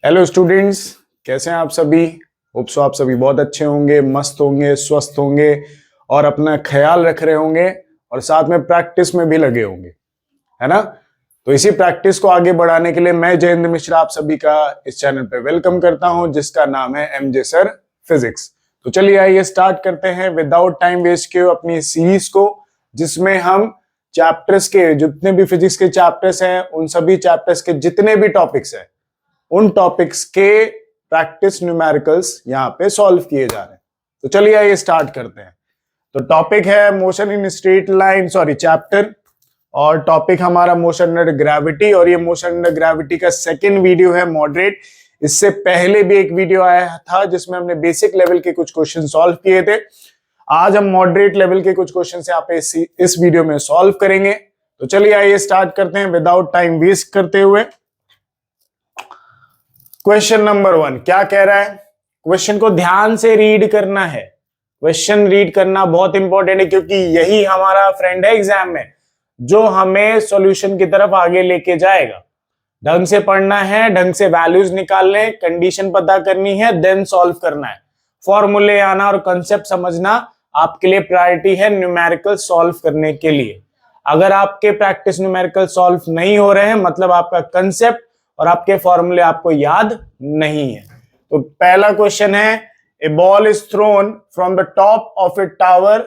Hello students, कैसे हैं आप सभी। होप सो आप सभी बहुत अच्छे होंगे, मस्त होंगे, स्वस्थ होंगे और अपना ख्याल रख रहे होंगे और साथ में प्रैक्टिस में भी लगे होंगे, है ना। तो इसी प्रैक्टिस को आगे बढ़ाने के लिए मैं जयेंद्र मिश्रा आप सभी का इस चैनल पे वेलकम करता हूं, जिसका नाम है एमजे सर फिजिक्स। तो चलिए आइए स्टार्ट करते हैं विदाउट टाइम वेस्ट किए अपनी सीरीज को, जिसमें हम चैप्टर्स के जितने भी फिजिक्स के चैप्टर्स हैं, उन सभी चैप्टर्स के जितने भी टॉपिक्स हैं, उन टॉपिक्स के प्रैक्टिस न्यूमेरिकल्स यहां पे सॉल्व किए जा रहे हैं। तो चलिए आइए स्टार्ट करते हैं। तो टॉपिक है motion in straight line, sorry chapter, और टॉपिक हमारा मोशन अंडर ग्रेविटी, और ये मोशन अंडर ग्रेविटी का सेकंड वीडियो है मॉडरेट। इससे पहले भी एक वीडियो आया था जिसमें हमने बेसिक लेवल के कुछ क्वेश्चन सॉल्व किए थे। आज हम मॉडरेट लेवल के कुछ क्वेश्चन यहाँ पे इस वीडियो में सॉल्व करेंगे। तो चलिए आइए स्टार्ट करते हैं विदाउट टाइम वेस्ट करते हुए। क्वेश्चन नंबर 1 क्या कह रहा है, क्वेश्चन को ध्यान से रीड करना है। क्वेश्चन रीड करना बहुत इंपॉर्टेंट है, क्योंकि यही हमारा फ्रेंड है एग्जाम में, जो हमें सॉल्यूशन की तरफ आगे लेके जाएगा। ढंग से पढ़ना है, ढंग से वैल्यूज निकालने, कंडीशन पता करनी है, देन सॉल्व करना है। फॉर्मूले आना और कंसेप्ट समझना आपके लिए प्रायोरिटी है न्यूमेरिकल सॉल्व करने के लिए। अगर आपके प्रैक्टिस न्यूमेरिकल सॉल्व नहीं हो रहे हैं, मतलब आपका कंसेप्ट और आपके फॉर्मूले आपको याद नहीं है। तो पहला क्वेश्चन है, a ball is thrown from the top of a tower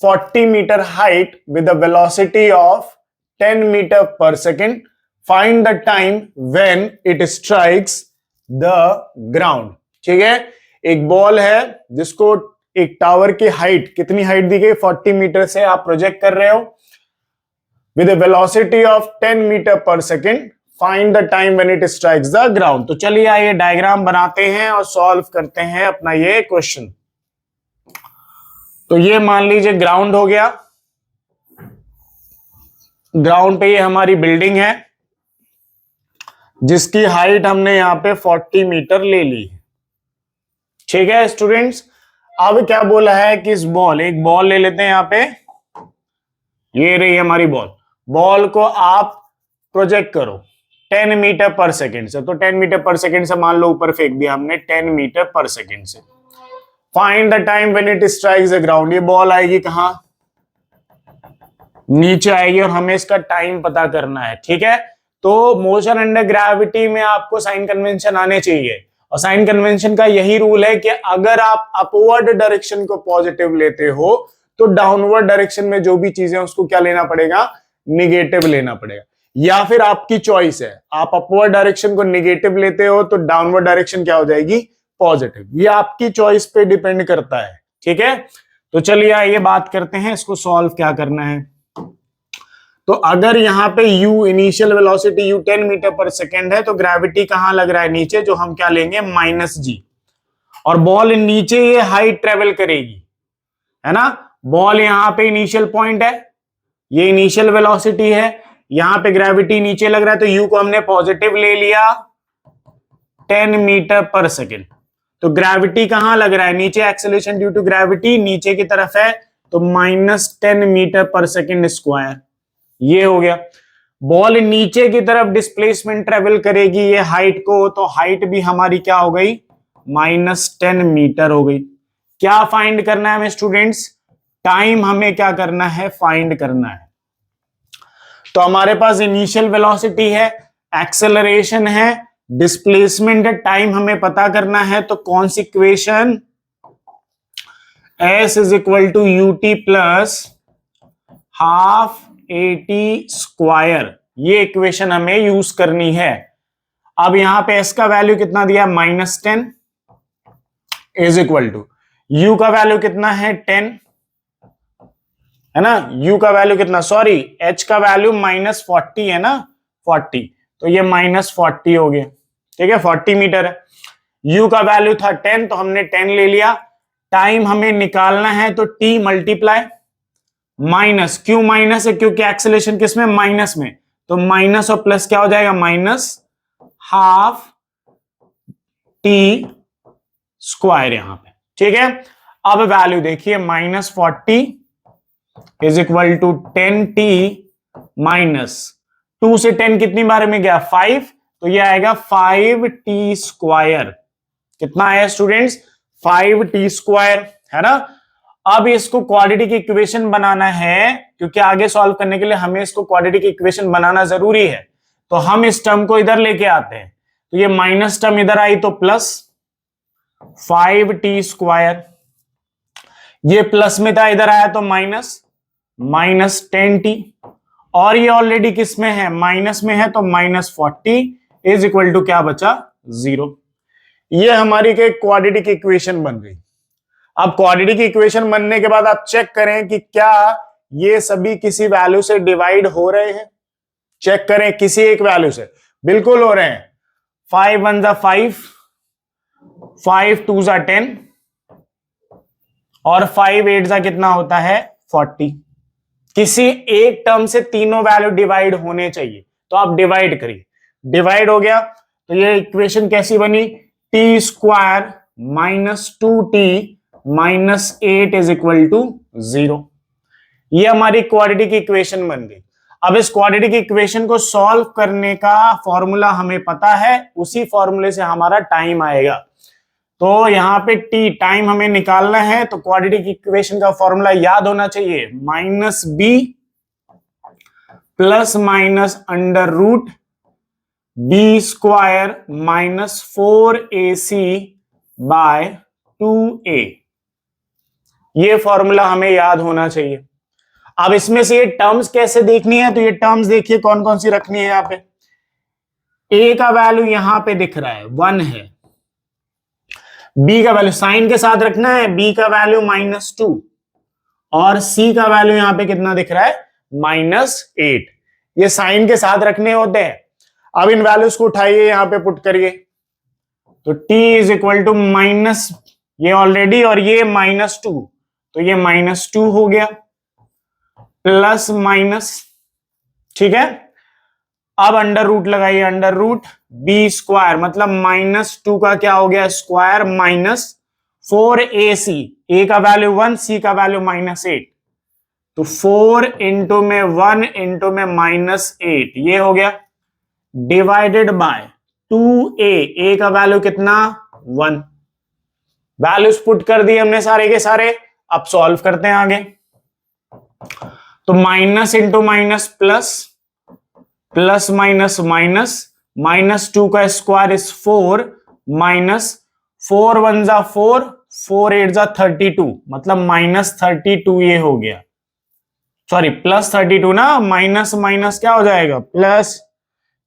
40 metre height with a velocity of 10 metre per second, find the time when it strikes the ground. ठीक है, एक बॉल है जिसको एक टावर की हाइट, कितनी हाइट दी गई, 40 मीटर से आप प्रोजेक्ट कर रहे हो, with a velocity of 10 metre per second, find the time when it strikes the ground. तो चलिए आइए डायग्राम बनाते हैं और सॉल्व करते हैं अपना ये क्वेश्चन। तो ये मान लीजिए ग्राउंड हो गया। ग्राउंड पे ये हमारी बिल्डिंग है जिसकी हाइट हमने यहां पे 40 मीटर ले ली है। ठीक है स्टूडेंट्स, अब क्या बोला है कि इस बॉल, एक बॉल ले लेते हैं यहां पे, ये रही हमारी बॉल। बॉल को आप प्रोजेक्ट करो 10 मीटर पर सेकेंड से। तो 10 मीटर पर सेकेंड से मान लो ऊपर फेंक दिया हमने 10 मीटर पर सेकेंड से। Find the time when it strikes the ground. ये बॉल आएगी कहां, नीचे आएगी, और हमें इसका टाइम पता करना है। ठीक है, तो मोशन अंडर ग्रेविटी में आपको साइन कन्वेंशन आने चाहिए, और साइन कन्वेंशन का यही रूल है कि अगर आप अपवर्ड डायरेक्शन को पॉजिटिव लेते हो तो डाउनवर्ड डायरेक्शन में जो भी चीजें उसको क्या लेना पड़ेगा, निगेटिव लेना पड़ेगा। या फिर आपकी चॉइस है, आप अपवर्ड डायरेक्शन को निगेटिव लेते हो तो डाउनवर्ड डायरेक्शन क्या हो जाएगी, पॉजिटिव। ये आपकी चॉइस पे डिपेंड करता है। ठीक है, तो चलिए आइए बात करते हैं इसको सॉल्व क्या करना है। तो अगर यहां पे u initial velocity u 10 metre per second है, तो ग्रेविटी कहां लग रहा है, नीचे, जो हम क्या लेंगे -g। और बॉल नीचे ये हाइट ट्रेवल करेगी, है ना। बॉल यहां पे इनिशियल पॉइंट है, ये इनिशियल वेलोसिटी है, यहां पे ग्रेविटी नीचे लग रहा है, तो u को हमने पॉजिटिव ले लिया 10 मीटर पर सेकेंड। तो ग्रेविटी कहां लग रहा है, नीचे, एक्सेलरेशन ड्यू टू ग्रेविटी नीचे की तरफ है, तो -10 मीटर पर सेकेंड स्क्वायर। ये हो गया। बॉल नीचे की तरफ डिस्प्लेसमेंट ट्रेवल करेगी ये हाइट को, तो हाइट भी हमारी क्या हो गई, -10 मीटर हो गई। क्या फाइंड करना है हमें स्टूडेंट्स, टाइम हमें क्या करना है, फाइंड करना है। तो हमारे पास इनिशियल वेलोसिटी है, एक्सेलरेशन है, डिस्प्लेसमेंट है, टाइम हमें पता करना है। तो कौन सी equation, S is equal to ut plus half AT square, ये इक्वेशन हमें यूज करनी है। अब यहां पे S का वैल्यू कितना दिया, -10 इज इक्वल टू U का वैल्यू कितना है, 10, है ना। U का वैल्यू कितना, सॉरी H का वैल्यू -40 है ना, 40, तो ये -40 हो गया। ठीक है, 40 मीटर है। U का वैल्यू था 10, तो हमने 10 ले लिया। टाइम हमें निकालना है, तो T मल्टीप्लाई माइनस, क्यों माइनस है, क्योंकि एक्सेलरेशन किस में, माइनस में, तो माइनस और प्लस क्या हो जाएगा, -12 T स्क्वायर यहां पे। ठीक है, अब वैल्यू देखिए, -40 is equal to 10T minus 2 से 10 कितनी बार में गया, 5, तो ये आएगा 5t²। कितना है स्टूडेंट्स? 5t², है ना। अब इसको क्वाड्रेटिक इक्वेशन बनाना है, क्योंकि आगे सॉल्व करने के लिए हमें इसको क्वाड्रेटिक इक्वेशन बनाना जरूरी है। तो हम इस टर्म को इधर लेके आते हैं, तो ये माइनस टर्म इधर आई तो प्लस 5t², ये प्लस में था इधर आया तो माइनस 10t, और ये ऑलरेडी किस में है? माइनस में है, तो -40 इज इक्वल टू क्या बचा? 0। ये हमारी क्वाड्रेटिक इक्वेशन बन गई। अब क्वाड्रेटिक इक्वेशन बनने के बाद आप चेक करें कि क्या ये सभी किसी वैल्यू से डिवाइड हो रहे हैं। चेक करें किसी एक वैल्यू से, बिल्कुल हो रहे हैं। 5 1 जा 5, 5 2 जा 10, और 5 8 जा कितना होता है? 40। किसी एक टर्म से तीनों वैल्यू डिवाइड होने चाहिए, तो आप डिवाइड करिए। डिवाइड हो गया तो ये इक्वेशन कैसी बनी? t² -2t -8 is equal to 0। ये हमारी क्वाड्रेटिक इक्वेशन बन गई। अब इस क्वाड्रेटिक इक्वेशन को सॉल्व करने का फॉर्मूला हमें पता है, उसी फॉर्मूले से हमारा टाइम आएगा। तो यहाँ पे t टाइम हमें निकालना है, तो क्वाड्रेटिक इक्वेशन का फॉर्मूला याद होना चाहिए, -b plus minus under root b² -4ac by 2a। ये फॉर्मूला हमें याद होना चाहिए। अब इसमें से ये टर्म्स कैसे देखनी है? तो ये टर्म्स देखिए कौन कौन सी रखनी है। यहाँ पे a का वैल्यू यहां पे दिख रहा है 1 है, b का वैल्यू साइन के साथ रखना है, b का वैल्यू -2, और c का वैल्यू यहां पे कितना दिख रहा है? -8। ये साइन के साथ रखने होते हैं। अब इन वैल्यूज को उठाइए, यहां पे पुट करिए, तो t is equal to minus, ये ऑलरेडी, और ये -2, तो ये -2 हो गया, प्लस माइनस, ठीक है। अब अंडर रूट लगाइए, अंडर रूट b² मतलब -2 का क्या हो गया? स्क्वायर -4ac, a का वैल्यू 1, c का वैल्यू -8, तो 4 इंटू में 1 इंटू में -8, ये हो गया, डिवाइडेड बाय 2a, a का वैल्यू कितना? 1। वैल्यूज पुट कर दिए हमने सारे के सारे। अब सॉल्व करते हैं आगे। तो minus into minus plus, plus minus minus, -2 का स्क्वायर इज 4, -4 1 जा 4, 4 8 जा 32, मतलब -32 ये हो गया। सॉरी +32 ना, माइनस माइनस क्या हो जाएगा? प्लस,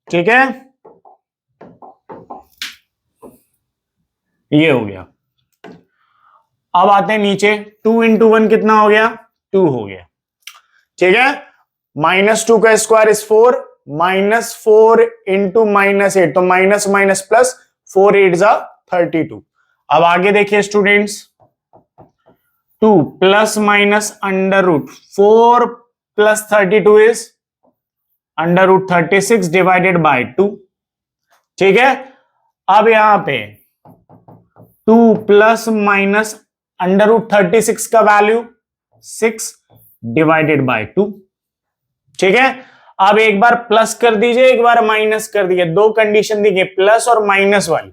ठीक है, ये हो गया। अब आते हैं नीचे, 2 इंटू 1 कितना हो गया? 2 हो गया, ठीक है। -2 का स्क्वायर इज 4, -4 इंटू -8, तो माइनस माइनस प्लस, 4 8 जा 32। अब आगे देखिए students, 2 plus minus under root 4 plus 32 is under root 36 divided by 2, ठीक है। अब यहां पे 2 प्लस माइनस अंडर रूट 36 का वैल्यू 6 डिवाइडेड बाय 2, ठीक है। अब एक बार प्लस कर दीजिए, एक बार माइनस कर दीजिए, दो कंडीशन दी गई प्लस और माइनस वाली।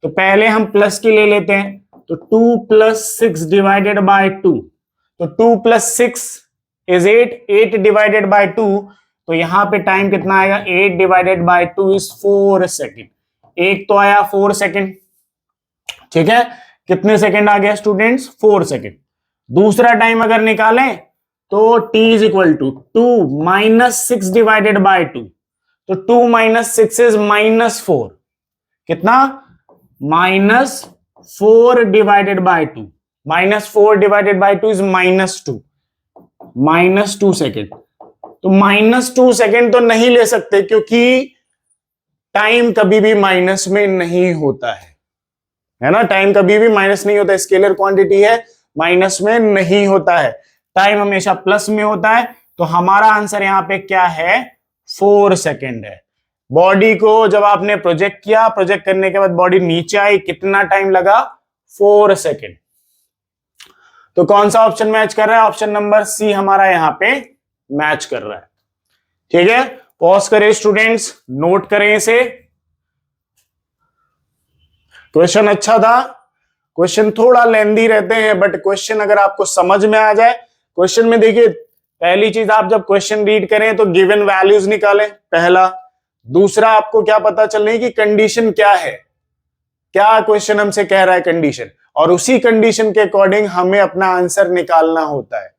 तो पहले हम प्लस की ले लेते हैं, तो 2 प्लस 6 डिवाइडेड बाय 2, तो 2 प्लस 6 इज 8, 8 डिवाइडेड बाय 2, तो यहां पे टाइम कितना आएगा? 8 डिवाइडेड बाय 2 इज 4 सेकेंड। एक तो आया 4 सेकेंड, ठीक है। कितने सेकेंड आ गया स्टूडेंट्स? 4 सेकेंड। दूसरा टाइम अगर निकालें तो t is equal to 2 minus 6 divided by 2, तो 2 माइनस 6 इज -4, कितना? -4 divided by 2, -4 divided by 2 is -2, -2 second. तो -2 सेकेंड तो नहीं ले सकते, क्योंकि टाइम कभी भी माइनस में नहीं होता है ना। टाइम कभी भी माइनस नहीं होता, स्केलर क्वांटिटी है, माइनस में नहीं होता है, टाइम हमेशा प्लस में होता है। तो हमारा आंसर यहां पे क्या है? 4 सेकेंड है। बॉडी को जब आपने प्रोजेक्ट किया, प्रोजेक्ट करने के बाद बॉडी नीचे आई, कितना टाइम लगा? 4 सेकेंड। तो कौन सा ऑप्शन मैच कर रहा है? ऑप्शन नंबर सी हमारा यहां पे मैच कर रहा है, ठीक है। पॉज करें स्टूडेंट्स, नोट करें इसे। क्वेश्चन अच्छा था, क्वेश्चन थोड़ा लेंदी रहते हैं, बट क्वेश्चन अगर आपको समझ में आ जाए, क्वेश्चन में देखिए पहली चीज आप जब क्वेश्चन रीड करें तो गिवन वैल्यूज निकालें पहला, दूसरा आपको क्या पता चलने की कंडीशन क्या है, क्या क्वेश्चन हमसे कह रहा है कंडीशन, और उसी कंडीशन के अकॉर्डिंग हमें अपना आंसर निकालना होता है,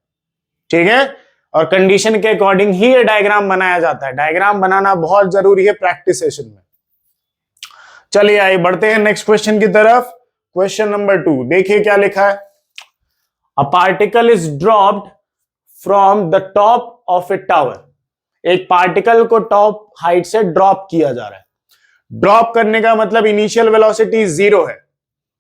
ठीक है। और कंडीशन के अकॉर्डिंग ही ये डायग्राम बनाया जाता है, डायग्राम बनाना बहुत जरूरी है प्रैक्टिस सेशन में। चलिए आइए बढ़ते हैं नेक्स्ट क्वेश्चन की तरफ। क्वेश्चन नंबर 2 देखिए क्या लिखा है। A particle is dropped from the top of a tower, एक पार्टिकल को टॉप हाइट से ड्रॉप किया जा रहा है। ड्रॉप करने का मतलब इनिशियल वेलोसिटी 0 है,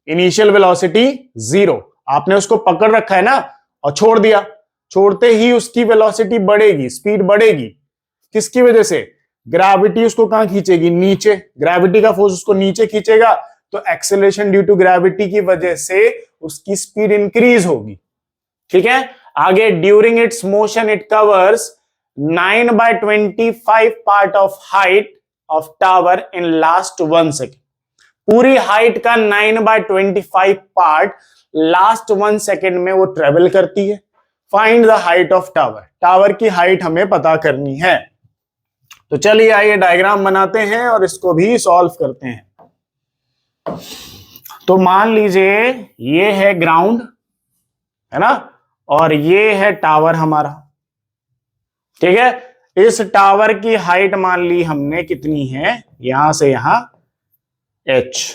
इनिशियल वेलोसिटी 0, आपने उसको पकड़ रखा है ना और छोड़ दिया, छोड़ते ही उसकी वेलोसिटी बढ़ेगी, स्पीड बढ़ेगी, किसकी वजह से, ग्रेविटी उसको कहां खींचेगी, नीचे, ग्रेविटी का फोर्स उसको नीचे खींचेगा, तो एक्सेलरेशन ड्यू टू ग्रेविटी की वजह से उसकी स्पीड इंक्रीज होगी, ठीक है। आगे during its motion it covers 9/25 part of height of tower in last 1 second, पूरी हाइट का 9/25 पार्ट लास्ट 1 सेकेंड में वो ट्रेवल करती है। Find the height of tower, tower की हाइट हमें पता करनी है। तो चलिए आइए डायग्राम बनाते हैं और इसको भी सॉल्व करते हैं। तो मान लीजिए ये है ग्राउंड, है ना, और ये है टावर हमारा, ठीक है। इस टावर की हाइट मान ली हमने कितनी है, यहां से यहां h,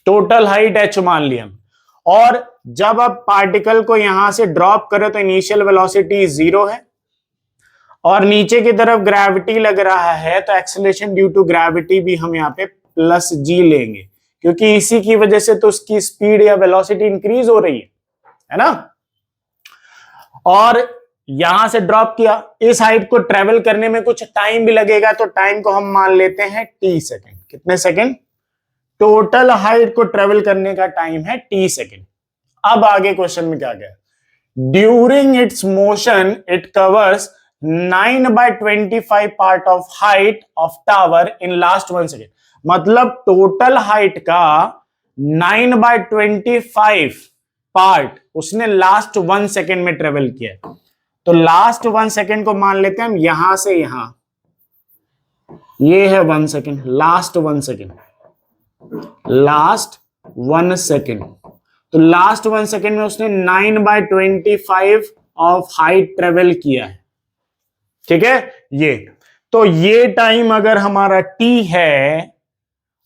टोटल हाइट h मान ली हम। और जब आप पार्टिकल को यहां से ड्रॉप करें तो इनिशियल वेलोसिटी 0 है और नीचे की तरफ ग्रेविटी लग रहा है, तो एक्सेलरेशन ड्यू टू ग्रेविटी भी हम यहाँ पे +g लेंगे, क्योंकि इसी की वजह से तो उसकी स्पीड या वेलोसिटी इंक्रीज हो रही है ना। और यहां से ड्रॉप किया, इस हाइट को ट्रेवल करने में कुछ टाइम भी लगेगा, तो टाइम को हम मान लेते हैं t सेकेंड। कितने सेकेंड, टोटल हाइट को ट्रेवल करने का टाइम है t सेकेंड। अब आगे क्वेश्चन में क्या गया, during its motion it covers 9/25 part of height of tower in last 1 second, मतलब टोटल हाइट का 9/25 पार्ट उसने लास्ट 1 सेकेंड में ट्रेवल किया। तो लास्ट 1 सेकेंड को मान लेते हैं हम यहां से यहां, ये है 1 second, last 1 second, last 1 second. तो लास्ट 1 सेकेंड में उसने 9/25 ऑफ हाइट ट्रेवल किया है, ठीक है। ये तो ये टाइम अगर हमारा t है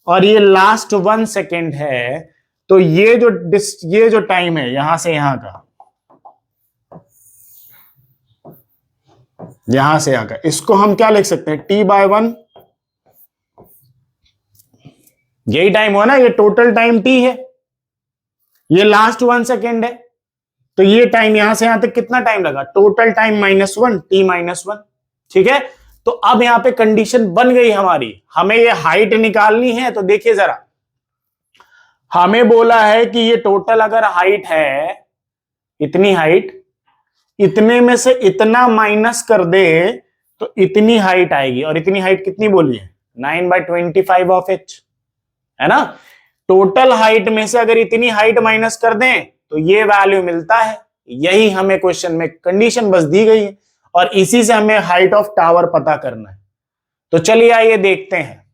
और ये लास्ट 1 सेकेंड है, तो ये जो टाइम है यहां से यहां का, यहां से यहां का, इसको हम क्या लिख सकते हैं, t/1, यही टाइम हुआ ना, ये टोटल टाइम t है, ये लास्ट 1 सेकेंड है, तो ये टाइम यहां से यहां तक कितना टाइम लगा, टोटल टाइम -1, t-1, ठीक है। तो अब यहां पे कंडीशन बन गई हमारी, हमें ये हाइट निकालनी है। तो देखिए जरा, हमें बोला है कि ये टोटल अगर हाइट है, इतनी हाइट, इतने में से इतना माइनस कर दे तो इतनी हाइट आएगी, और इतनी हाइट कितनी बोली है, 9/25 ऑफ h, है ना। टोटल हाइट में से अगर इतनी हाइट माइनस कर दें तो ये वैल्यू मिलता है, यही हमें क्वेश्चन में कंडीशन बस दी गई है, और इसी से हमें हाइट ऑफ टावर पता करना है। तो चलिए आइए देखते हैं,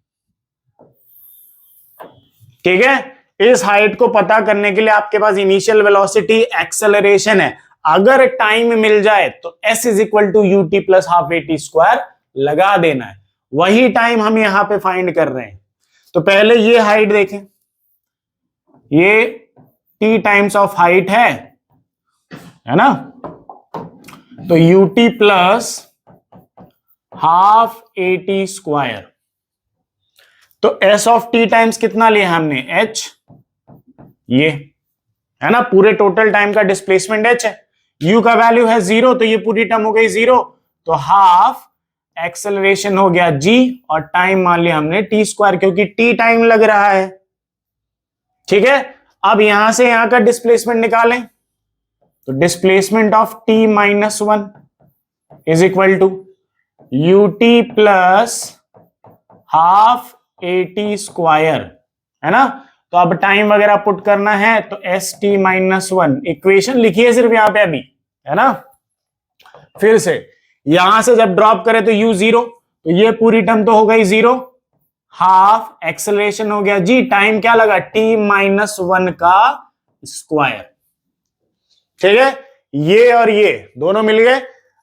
ठीक है। इस हाइट को पता करने के लिए आपके पास इनिशियल वेलोसिटी, एक्सेलरेशन है, अगर टाइम मिल जाए तो s = ut + ½ at² लगा देना है, वही टाइम हम यहां पे फाइंड कर रहे हैं। तो पहले ये हाइट देखें, ये t टाइम्स ऑफ हाइट है ना, तो ut + ½ at², तो s ऑफ t टाइम्स कितना लिया हमने, h, ये है ना, पूरे टोटल टाइम का डिस्प्लेसमेंट h है, u का वैल्यू है 0, तो ये पूरी टर्म हो गई 0, तो ½ एक्सेलरेशन हो गया g, और टाइम मान लिया हमने t², क्योंकि t टाइम लग रहा है, ठीक है। अब यहां से यहां का डिस्प्लेसमेंट निकालें, तो displacement of t-1 = ut + ½ at², है ना। तो अब टाइम वगैरह पुट करना है तो S T minus one, equation लिखिए सिर्फ यहां पे अभी, है ना। फिर से यहां से जब ड्रॉप करें तो u जीरो, तो ये पूरी टर्म तो हो गई जीरो, हाफ एक्सेलरेशन हो गया जी, टाइम क्या लगा t माइनस वन का स्क्वायर, ठीक है। ये और ये दोनों मिल गए।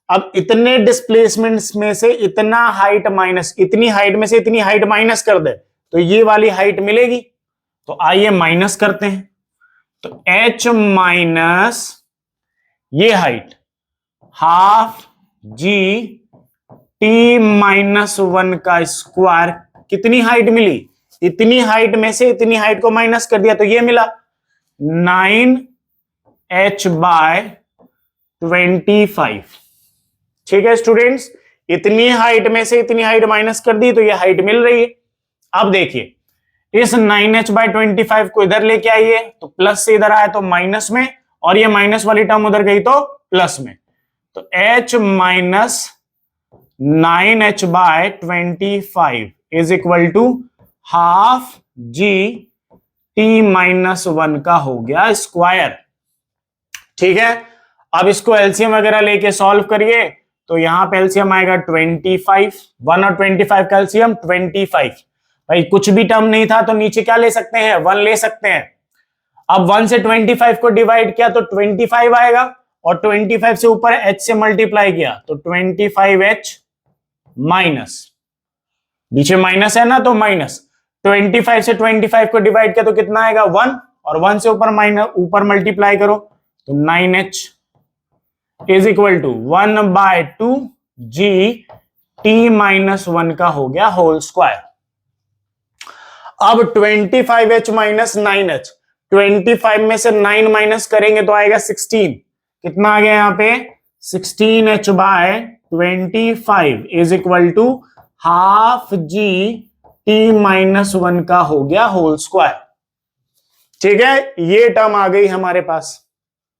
अब इतने डिस्प्लेसमेंट्स में से इतना हाइट माइनस, इतनी हाइट में से इतनी हाइट माइनस कर दे तो ये वाली हाइट मिलेगी। तो आइए माइनस करते हैं, तो h माइनस ये height half g t minus one का स्क्वायर, कितनी हाइट मिली, इतनी हाइट में से इतनी हाइट को माइनस कर दिया तो ये मिला 9h बाय 25। ठीक है स्टूडेंट्स, इतनी हाइट में से इतनी हाइट माइनस कर दी तो ये हाइट मिल रही है। अब देखिए इस 9h बाय 25 को इधर लेके आइए तो प्लस से इधर आया तो माइनस में, और ये माइनस वाली टर्म उधर गई तो प्लस में, तो h minus 9h by 25 is equal to half g t minus one का हो गया स्क्वायर। ठीक है, अब इसको एलसीएम वगैरह लेके सॉल्व करिए तो यहां पे एलसीएम आएगा 25, 1 और 25 का एलसीएम 25। भाई कुछ भी टर्म नहीं था तो नीचे क्या ले सकते हैं, 1 ले सकते हैं। अब 1 से 25 को डिवाइड किया तो 25 आएगा, और 25 से ऊपर h से मल्टीप्लाई किया तो 25h माइनस, नीचे माइनस है ना तो माइनस, 25 से 25 को डिवाइड किया तो कितना आएगा 1, और 1 से ऊपर माइनस, ऊपर मल्टीप्लाई करो तो 9h is equal to 1 by 2 g t minus one का हो गया होल स्क्वायर। अब 25h माइनस 9h, 25 में से 9 माइनस करेंगे तो आएगा 16, कितना आ गया यहां पे 16h by 25 is equal to half g t minus one का हो गया होल स्क्वायर। ठीक है, ये टर्म आ गई हमारे पास।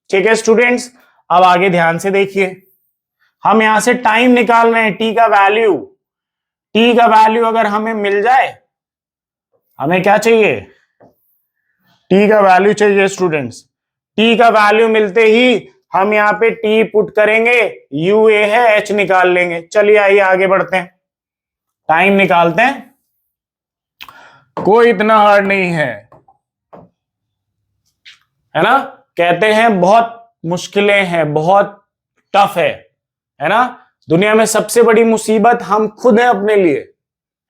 ठीक है स्टूडेंट्स, अब आगे ध्यान से देखिए, हम यहां से टाइम निकाल रहे हैं, टी का वैल्यू। टी का वैल्यू अगर हमें मिल जाए, हमें क्या चाहिए, टी का वैल्यू चाहिए स्टूडेंट्स। टी का वैल्यू मिलते ही हम यहां पे टी पुट करेंगे, यू ए है, एच निकाल लेंगे। चलिए आइए आगे बढ़ते हैं, टाइम निकालते हैं, कोई इतना हार्ड नहीं है ना। कहते हैं बहुत मुश्किलें हैं, बहुत टफ है ना। दुनिया में सबसे बड़ी मुसीबत हम खुद हैं अपने लिए,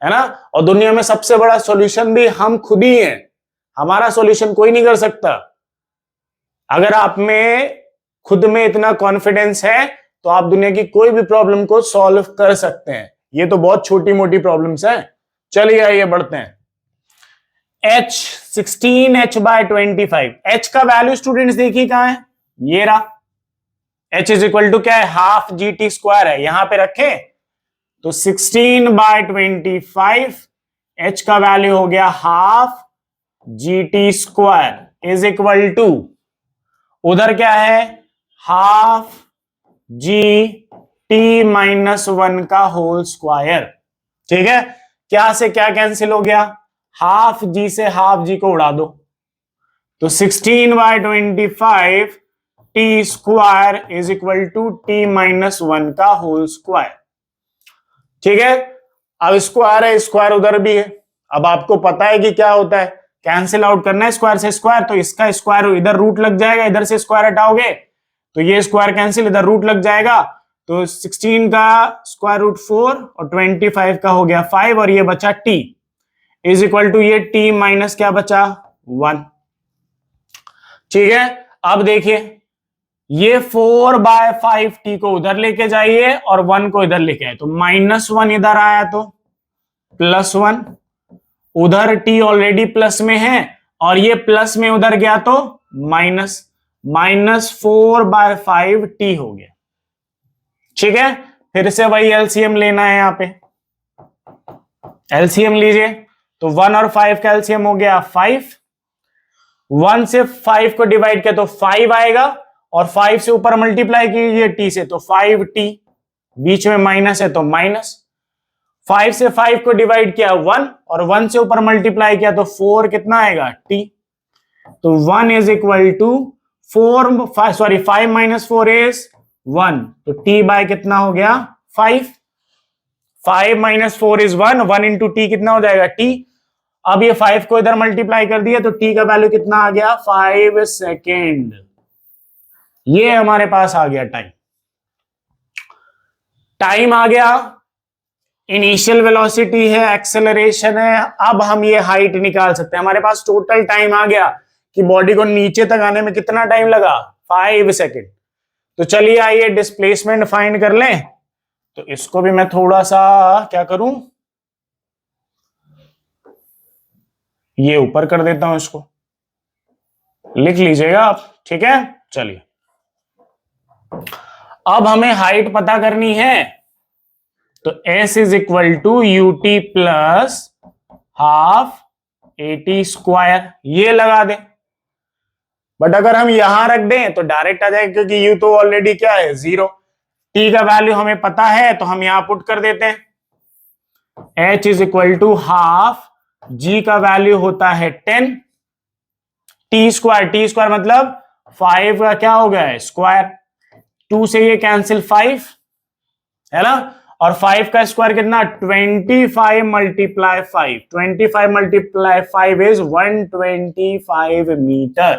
है ना, और दुनिया में सबसे बड़ा सॉल्यूशन भी हम खुद ही हैं। हमारा सॉल्यूशन कोई नहीं कर सकता। अगर आप में खुद में इतना कॉन्फिडेंस है तो आप दुनिया की कोई भी प्रॉब्लम को सॉल्व कर सकते हैं। ये तो बहुत छोटी मोटी प्रॉब्लम्स हैं। चलिए आइए बढ़ते हैं। h 16h बाय 25, h का वैल्यू स्टूडेंट्स देखिए कहां है, ये रहा। h इज इक्वल टू क्या है, हाफ जी टी स्क्वायर है, यहां पे रखें तो 16 बाय 25, h का वैल्यू हो गया half g t square is equal to, उधर क्या है, half g t minus one का होल स्क्वायर। ठीक है, क्या से क्या कैंसिल हो गया, हाफ जी से हाफ जी को उड़ा दो, तो 16 by 25 t square is equal to t minus one का होल स्क्वायर। ठीक है, अब स्क्वायर है, स्क्वायर उधर भी है। अब आपको पता है कि क्या होता है, कैंसिल आउट करना है स्क्वायर से स्क्वायर, तो इसका स्क्वायर इधर रूट लग जाएगा, इधर से स्क्वायर हटाओगे तो ये स्क्वायर कैंसिल, इधर रूट लग जाएगा, तो 16 का स्क्वायर रूट 4 और 25 का हो गया 5, और ये बचा t इज इक्वल टू ये t माइनस क्या बचा 1। ठीक है, अब देखिए ये 4 बाय 5 t को उधर लेके जाइए और 1 को इधर लेके आए, तो -1 इधर आया तो +1, उधर t ऑलरेडी प्लस में है और ये प्लस में उधर गया तो माइनस, -4 बाय 5 t हो गया। ठीक है, फिर से वही एलसीएम लेना है, यहां पे एलसीएम लीजिए, तो 1 और 5 का एलसीएम हो गया 5, 1 से 5 को डिवाइड किया तो 5 आएगा, और 5 से ऊपर मल्टीप्लाई कीजिए t से तो 5t, बीच में माइनस है तो माइनस, 5 से 5 को डिवाइड किया 1 और 1 से ऊपर मल्टीप्लाई किया तो 4 कितना आएगा t। तो 1 is equal to 5 minus 4 is 1, तो t बाय कितना हो गया 5। 5 माइनस 4 इज 1, 1 इंटू टी कितना हो जाएगा t। अब ये 5 को इधर मल्टीप्लाई कर दिया तो t का वैल्यू कितना आ गया 5 सेकेंड। ये हमारे पास आ गया टाइम। टाइम आ गया, इनिशियल वेलोसिटी है, एक्सेलरेशन है। अब हम ये हाइट निकाल सकते हैं। हमारे पास टोटल टाइम आ गया कि बॉडी को नीचे तक आने में कितना टाइम लगा 5 सेकेंड। तो चलिए आइए डिस्प्लेसमेंट फाइंड कर लें। तो इसको भी मैं थोड़ा सा क्या करूं, ये ऊपर कर देता हूं, इसको लिख लीजिएगा आप, ठीक है। चलिए अब हमें हाइट पता करनी है, तो s is equal to U T plus half AT square, ये लगा दें। बट अगर हम यहां रख दें तो डायरेक्ट आ जाएगा, क्योंकि u तो ऑलरेडी क्या है 0। t का वैल्यू हमें पता है तो हम यहां पुट कर देते हैं। h is equal to half, g का वैल्यू होता है 10, t स्क्वायर मतलब 5 का क्या हो गया है स्क्वायर, 2 से ये कैंसिल 5 है ना, और 5 का स्क्वायर कितना 25 मल्टीप्लाई 5, 25 मल्टीप्लाई 5 इज 125 मीटर।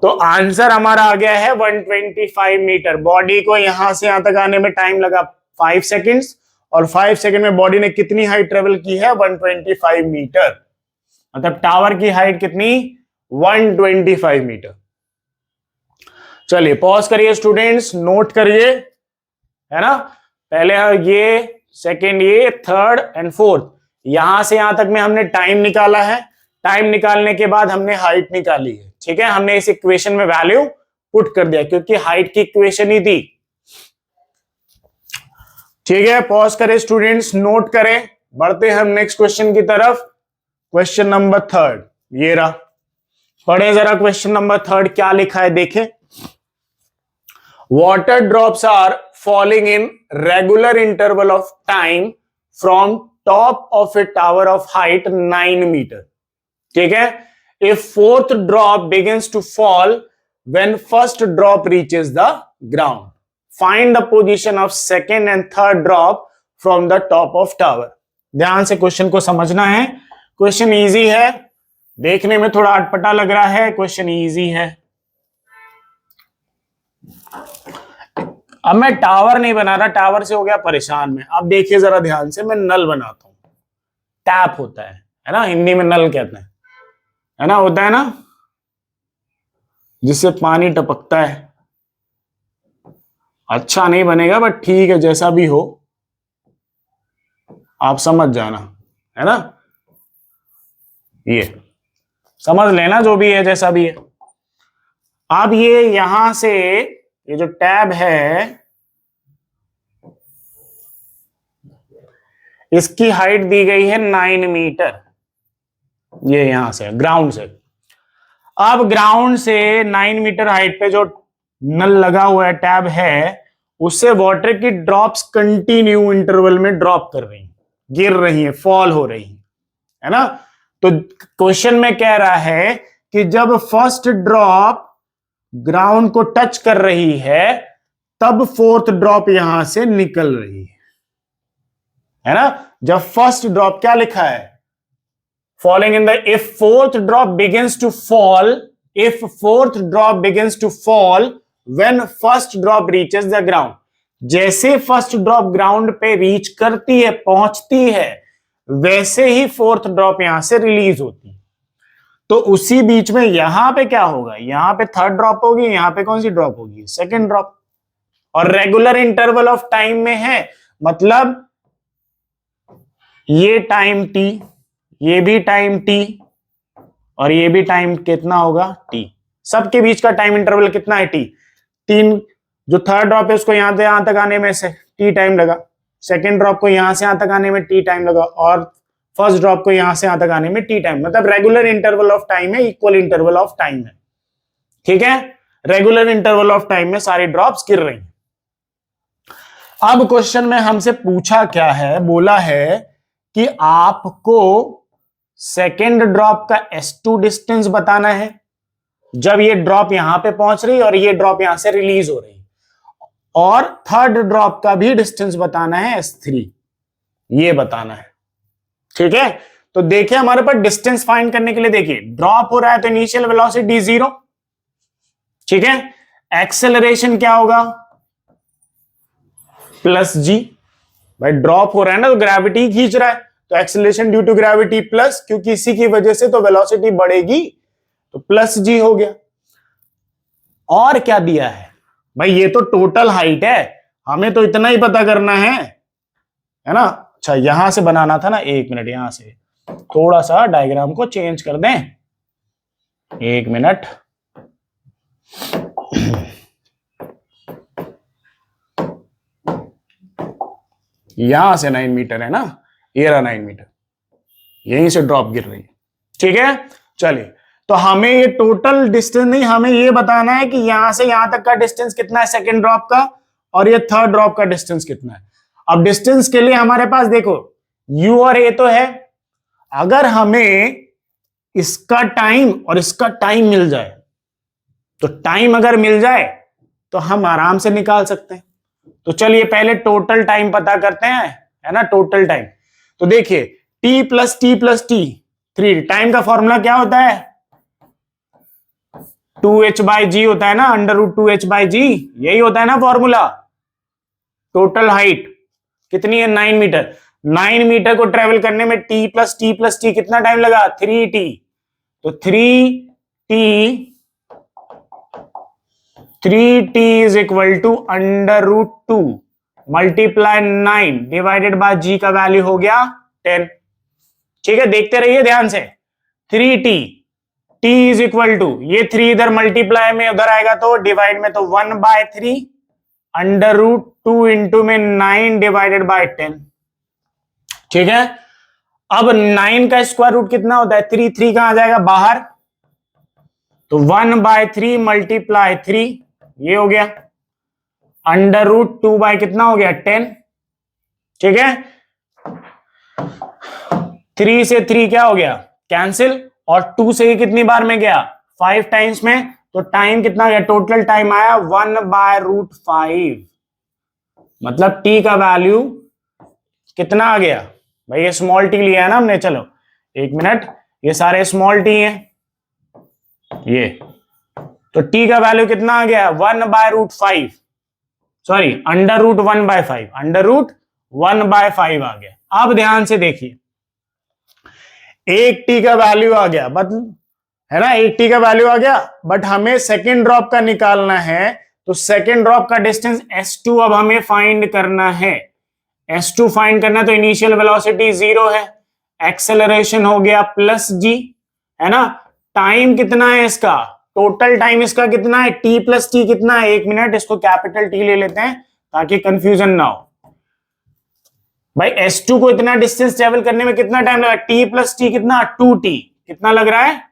तो आंसर हमारा आ गया है 125 मीटर। बॉडी को यहां से यहां तक आने में टाइम लगा 5 सेकेंड्स, और 5 सेकेंड में बॉडी ने कितनी हाइट ट्रेवल की है 125 मीटर। मतलब टावर की हाइट कितनी 125 मीटर। चलिए पॉज करिए स्टूडेंट्स, नोट करिए, है ना। पहले ये, सेकेंड ये, थर्ड एंड फोर्थ, यहां से यहां तक में हमने टाइम निकाला है। टाइम निकालने के बाद हमने हाइट निकाली है, ठीक है। हमने इस इक्वेशन में वैल्यू पुट कर दिया क्योंकि हाइट की इक्वेशन ही थी, ठीक है। पॉज करें स्टूडेंट्स, नोट करें। बढ़ते हम नेक्स्ट क्वेश्चन की तरफ। क्वेश्चन नंबर थर्ड ये रहा, पढ़े जरा क्वेश्चन नंबर थर्ड क्या लिखा है देखें। Water drops are falling in regular interval of time from top of a tower of height 9 meter. ठीक है। If fourth drop begins to fall when first drop reaches the ground, find the position of second and third drop from the top of tower. ध्यान से question को समझना है। Question easy है, देखने में थोड़ा अटपटा लग रहा है, क्वेश्चन इजी है। अब मैं टावर नहीं बना रहा, टावर से हो गया परेशान में। अब देखिए जरा ध्यान से, मैं नल बनाता हूं। टैप होता है ना, हिंदी में नल कहते हैं, है ना, होता है ना, जिससे पानी टपकता है। अच्छा नहीं बनेगा बट ठीक है, जैसा भी हो आप समझ जाना, है ना। ये समझ लेना जो भी है, जैसा भी है। अब ये यहां से ये जो टैब है, इसकी हाइट दी गई है 9 मीटर, ये यहां से ग्राउंड से। अब ग्राउंड से 9 मीटर हाइट पे जो नल लगा हुआ है, टैब है, उससे वाटर की ड्रॉप्स कंटिन्यू इंटरवल में ड्रॉप कर रही हैं, गिर रही हैं, फॉल हो रही हैं, है ना। तो क्वेश्चन में कह रहा है कि जब फर्स्ट ड्रॉप ग्राउंड को टच कर रही है तब फोर्थ ड्रॉप यहां से निकल रही है ना। जब फर्स्ट ड्रॉप क्या लिखा है, falling in the, if fourth drop begins to fall, if fourth drop begins to fall when first drop reaches the ground. जैसे फर्स्ट ड्रॉप ग्राउंड पे रीच करती है, पहुंचती है, वैसे ही फोर्थ ड्रॉप यहां से रिलीज होती है। तो उसी बीच में यहां पे क्या होगा, यहां पे थर्ड ड्रॉप होगी, यहां पे कौन सी ड्रॉप होगी, सेकंड ड्रॉप। और रेगुलर इंटरवल ऑफ टाइम में है, मतलब ये टाइम t, ये भी टाइम t, और ये भी टाइम कितना होगा t। सबके बीच का टाइम इंटरवल कितना है t। तीन, जो थर्ड ड्रॉप है उसको यहां से यहां तक आने में से t टाइम लगा, सेकेंड ड्रॉप को यहां से यहां तक आने में t टाइम लगा, और फर्स्ट ड्रॉप को यहां से यहां तक आने में t टाइम। मतलब रेगुलर इंटरवल ऑफ टाइम है, इक्वल इंटरवल ऑफ टाइम है, ठीक है। रेगुलर इंटरवल ऑफ टाइम में सारी ड्रॉप्स गिर रही हैं। अब क्वेश्चन में हमसे पूछा क्या है, बोला है कि आपको सेकेंड ड्रॉप का S2 डिस्टेंस बताना है जब ये ड्रॉप यहां पे पहुंच रही और ये ड्रॉप यहां से रिलीज हो रही, और थर्ड ड्रॉप का भी डिस्टेंस बताना है S3, ये बताना है। ठीक है, तो देखिए हमारे पास डिस्टेंस फाइंड करने के लिए, देखिए ड्रॉप हो रहा है तो इनिशियल वेलोसिटी 0, ठीक है। एक्सेलरेशन क्या होगा, प्लस जी, भाई ड्रॉप हो रहा है ना तो ग्रेविटी खींच रहा है, तो acceleration due to gravity plus, क्योंकि इसी की वजह से तो वेलोसिटी बढ़ेगी, तो प्लस जी हो गया। और क्या दिया है भाई, ये तो टोटल हाइट है, हमें तो इतना ही पता करना है ना। अच्छा यहां से बनाना था ना, एक मिनट, यहां से थोड़ा सा डायग्राम को चेंज कर दें, एक मिनट। यहां से 9 मीटर है ना, ये रहा 9 मीटर, यहीं से ड्रॉप गिर रही है, ठीक है। चलिए, तो हमें ये टोटल डिस्टेंस नहीं, हमें ये बताना है कि यहां से यहां तक का डिस्टेंस कितना है सेकेंड ड्रॉप का, और ये थर्ड ड्रॉप का डिस्टेंस कितना है। अब डिस्टेंस के लिए हमारे पास देखो u और a तो है, अगर हमें इसका टाइम और इसका टाइम मिल जाए, तो टाइम अगर मिल जाए तो हम आराम से निकाल सकते हैं। तो चलिए पहले टोटल टाइम पता करते हैं, है ना, टोटल टाइम। तो देखिए t plus t plus T 3, time का फॉर्मूला क्या होता है, 2h/g होता है ना, √2h/g, यही होता है ना फॉर्मूला। टोटल हाइट कितनी है, 9 मीटर। 9 मीटर को ट्रेवल करने में t plus t plus t कितना टाइम लगा, 3t, तो 3t is equal to √2 multiply 9 divided by g का वैल्यू हो गया 10। ठीक है, देखते रहिए ध्यान से। 3t, t is equal to, ये 3 इधर मल्टीप्लाई में उधर आएगा तो डिवाइड में, तो 1/3 √2 इंटू में 9 डिवाइडेड बाय 10। ठीक है, अब 9 का स्क्वायर रूट कितना होता है, 3, 3 कहां जाएगा बाहर, तो 1/3 मल्टीप्लाई 3, ये हो गया √2 बाय कितना हो गया 10। ठीक है, 3 से 3 क्या हो गया, कैंसिल, और 2 से ये कितनी बार में गया, 5 टाइम्स में, तो टाइम कितना गया, टोटल टाइम आया 1/√5, मतलब t का वैल्यू कितना आ गया, भाई ये स्मॉल टी लिया है ना हमने, चलो एक मिनट, ये सारे स्मॉल टी हैं ये, तो t का वैल्यू कितना आ गया, 1/√5, सॉरी √1/5, √1/5 आ गया। अब ध्यान से देखिए, एक t का वैल्यू आ गया, बट है ना, एक t का वैल्यू आ गया, बट हमें सेकेंड ड्रॉप का निकालना है, तो सेकेंड ड्रॉप का डिस्टेंस s2 अब हमें फाइंड करना है। s2 फाइंड करना है तो इनिशियल वेलोसिटी 0 है, एक्सेलरेशन हो गया प्लस g, है ना, टाइम कितना है इसका, टोटल टाइम इसका कितना है, t प्लस टी कितना है, एक मिनट, इसको कैपिटल T ले लेते हैं ताकि कंफ्यूजन ना हो। भाई S2 को इतना डिस्टेंस ट्रेवल करने में कितना टाइम लगा, t प्लस टी कितना, 2t, कितना लग रहा है,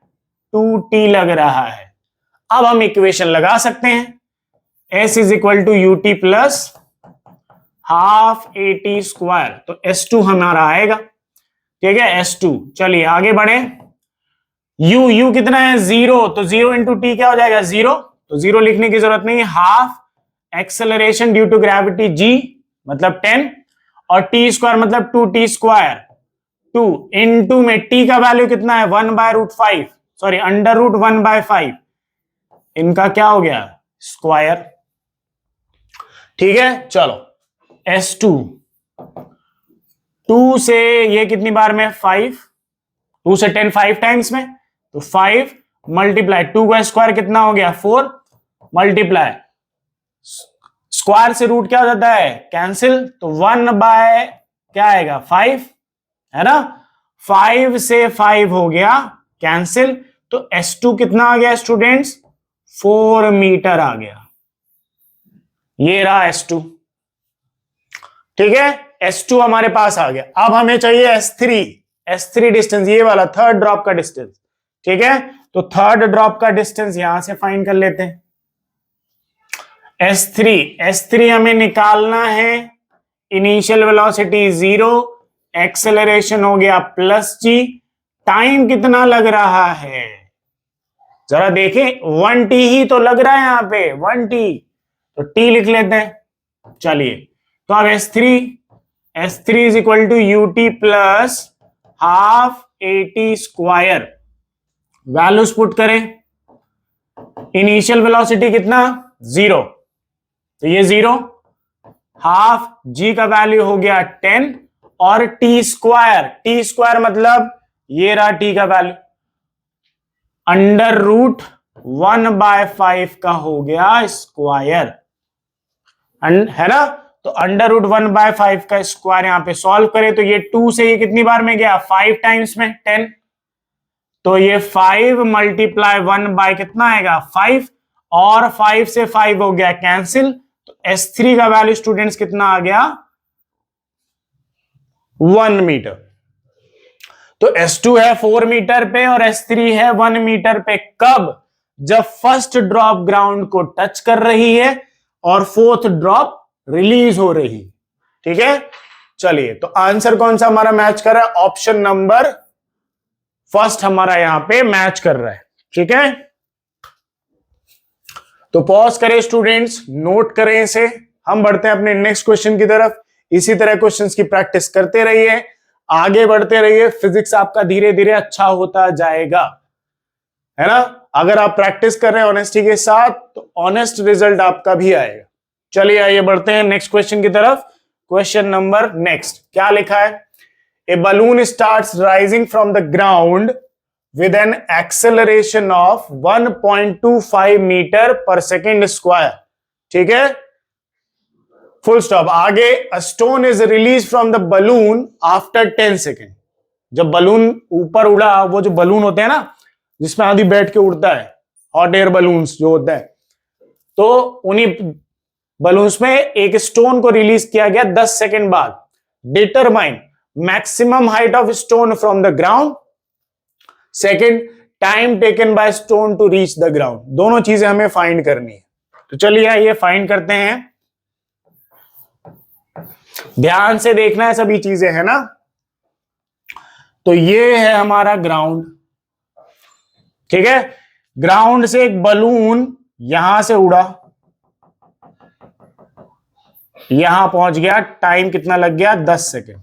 2t लग रहा है। अब हम इक्वेशन लगा सकते हैं, s is equal to ut plus half at², तो S2 हमारा आएगा। ठीक है, S2, चलिए आगे बढ़े। u कितना है, 0, तो 0 इंटू टी क्या हो जाएगा, 0, तो 0 लिखने की जरूरत नहीं है, half acceleration due to gravity g मतलब 10, और t² मतलब 2t², 2 इंटू में t का वैल्यू कितना है, 1/√5, सॉरी √1/5, इनका क्या हो गया, स्क्वायर। ठीक है, चलो S2, 2 से ये कितनी बार में, 5, 2 से 10 5 टाइम्स में, तो 5 मल्टीप्लाई 2 का स्क्वायर कितना हो गया, 4 मल्टीप्लाई स्क्वायर से रूट क्या हो जाता है, कैंसिल, तो 1/ क्या आएगा, 5, है ना, 5 से 5 हो गया कैंसिल, तो S2 कितना आ गया स्टूडेंट्स, 4 मीटर आ गया, ये रहा S2। ठीक है, S2 हमारे पास आ गया। अब हमें चाहिए S3 डिस्टेंस, ये वाला थर्ड ड्रॉप का डिस्टेंस। ठीक है, तो थर्ड ड्रॉप का डिस्टेंस यहां से फाइंड कर लेते हैं। S3 हमें निकालना है इनिशियल वेलोसिटी 0, एक्सेलरेशन हो गया +g, टाइम कितना लग रहा है जरा देखें, 1t ही तो लग रहा है यहां पे, 1t, तो t लिख लेते हैं। चलिए, तो अब S3 is equal to ut plus half AT², values put करें। इनिशियल वेलोसिटी कितना 0, तो ये 0, हाफ g का वैल्यू हो गया 10 और t² मतलब ये रहा t का वैल्यू, √1/5 का हो गया स्क्वायर, है ना। तो √1/5 का स्क्वायर यहां पे सॉल्व करें तो ये 2 से ये कितनी बार में गया, 5 टाइम्स में 10, तो ये 5 मल्टीप्लाई 1 बाय कितना आएगा 5, और 5 से 5 हो गया कैंसिल, तो S3 का वैल्यू स्टूडेंट्स कितना आ गया 1 मीटर। तो S2 है 4 मीटर पे और S3 है 1 मीटर पे, कब, जब फर्स्ट ड्रॉप ग्राउंड को टच कर रही है और फोर्थ ड्रॉप रिलीज हो रही, ठीक है। चलिए, तो आंसर कौन सा हमारा मैच कर रहा है, ऑप्शन नंबर फर्स्ट हमारा यहां पे मैच कर रहा है, ठीक है। तो पॉज करें स्टूडेंट्स, नोट करें इसे, हम बढ़ते हैं अपने नेक्स्ट क्वेश्चन की तरफ। इसी तरह क्वेश्चंस की प्रैक्टिस करते रहिए, आगे बढ़ते रहिए, फिजिक्स आपका धीरे धीरे अच्छा होता जाएगा, है ना। अगर आप प्रैक्टिस कर रहे हैं ऑनेस्टी के साथ तो ऑनेस्ट रिजल्ट आपका भी आएगा। चलिए आइए बढ़ते हैं नेक्स्ट क्वेश्चन की तरफ। क्वेश्चन नंबर नेक्स्ट क्या लिखा है, a balloon starts rising from the ground with an acceleration of 1.25 metre per second square, ठीक है, फुल स्टॉप। आगे a stone is released from the balloon after 10 second. जब balloon ऊपर उड़ा, वो जो बलून होते हैं ना जिसमें आदमी बैठ के उड़ता है, हॉट एयर बलून्स जो होता है, तो उन्हीं बलून्स में एक स्टोन को रिलीज किया गया 10 सेकेंड बाद। Determine maximum height of stone from the ground, second time taken by stone to reach the ground. दोनों चीजें हमें फाइंड करनी है, तो चलिए आइए फाइंड करते हैं। ध्यान से देखना है सभी चीजें, है ना। तो ये है हमारा ग्राउंड, ठीक है। ग्राउंड से एक बलून यहां से उड़ा, यहां पहुंच गया, टाइम कितना लग गया 10 सेकेंड।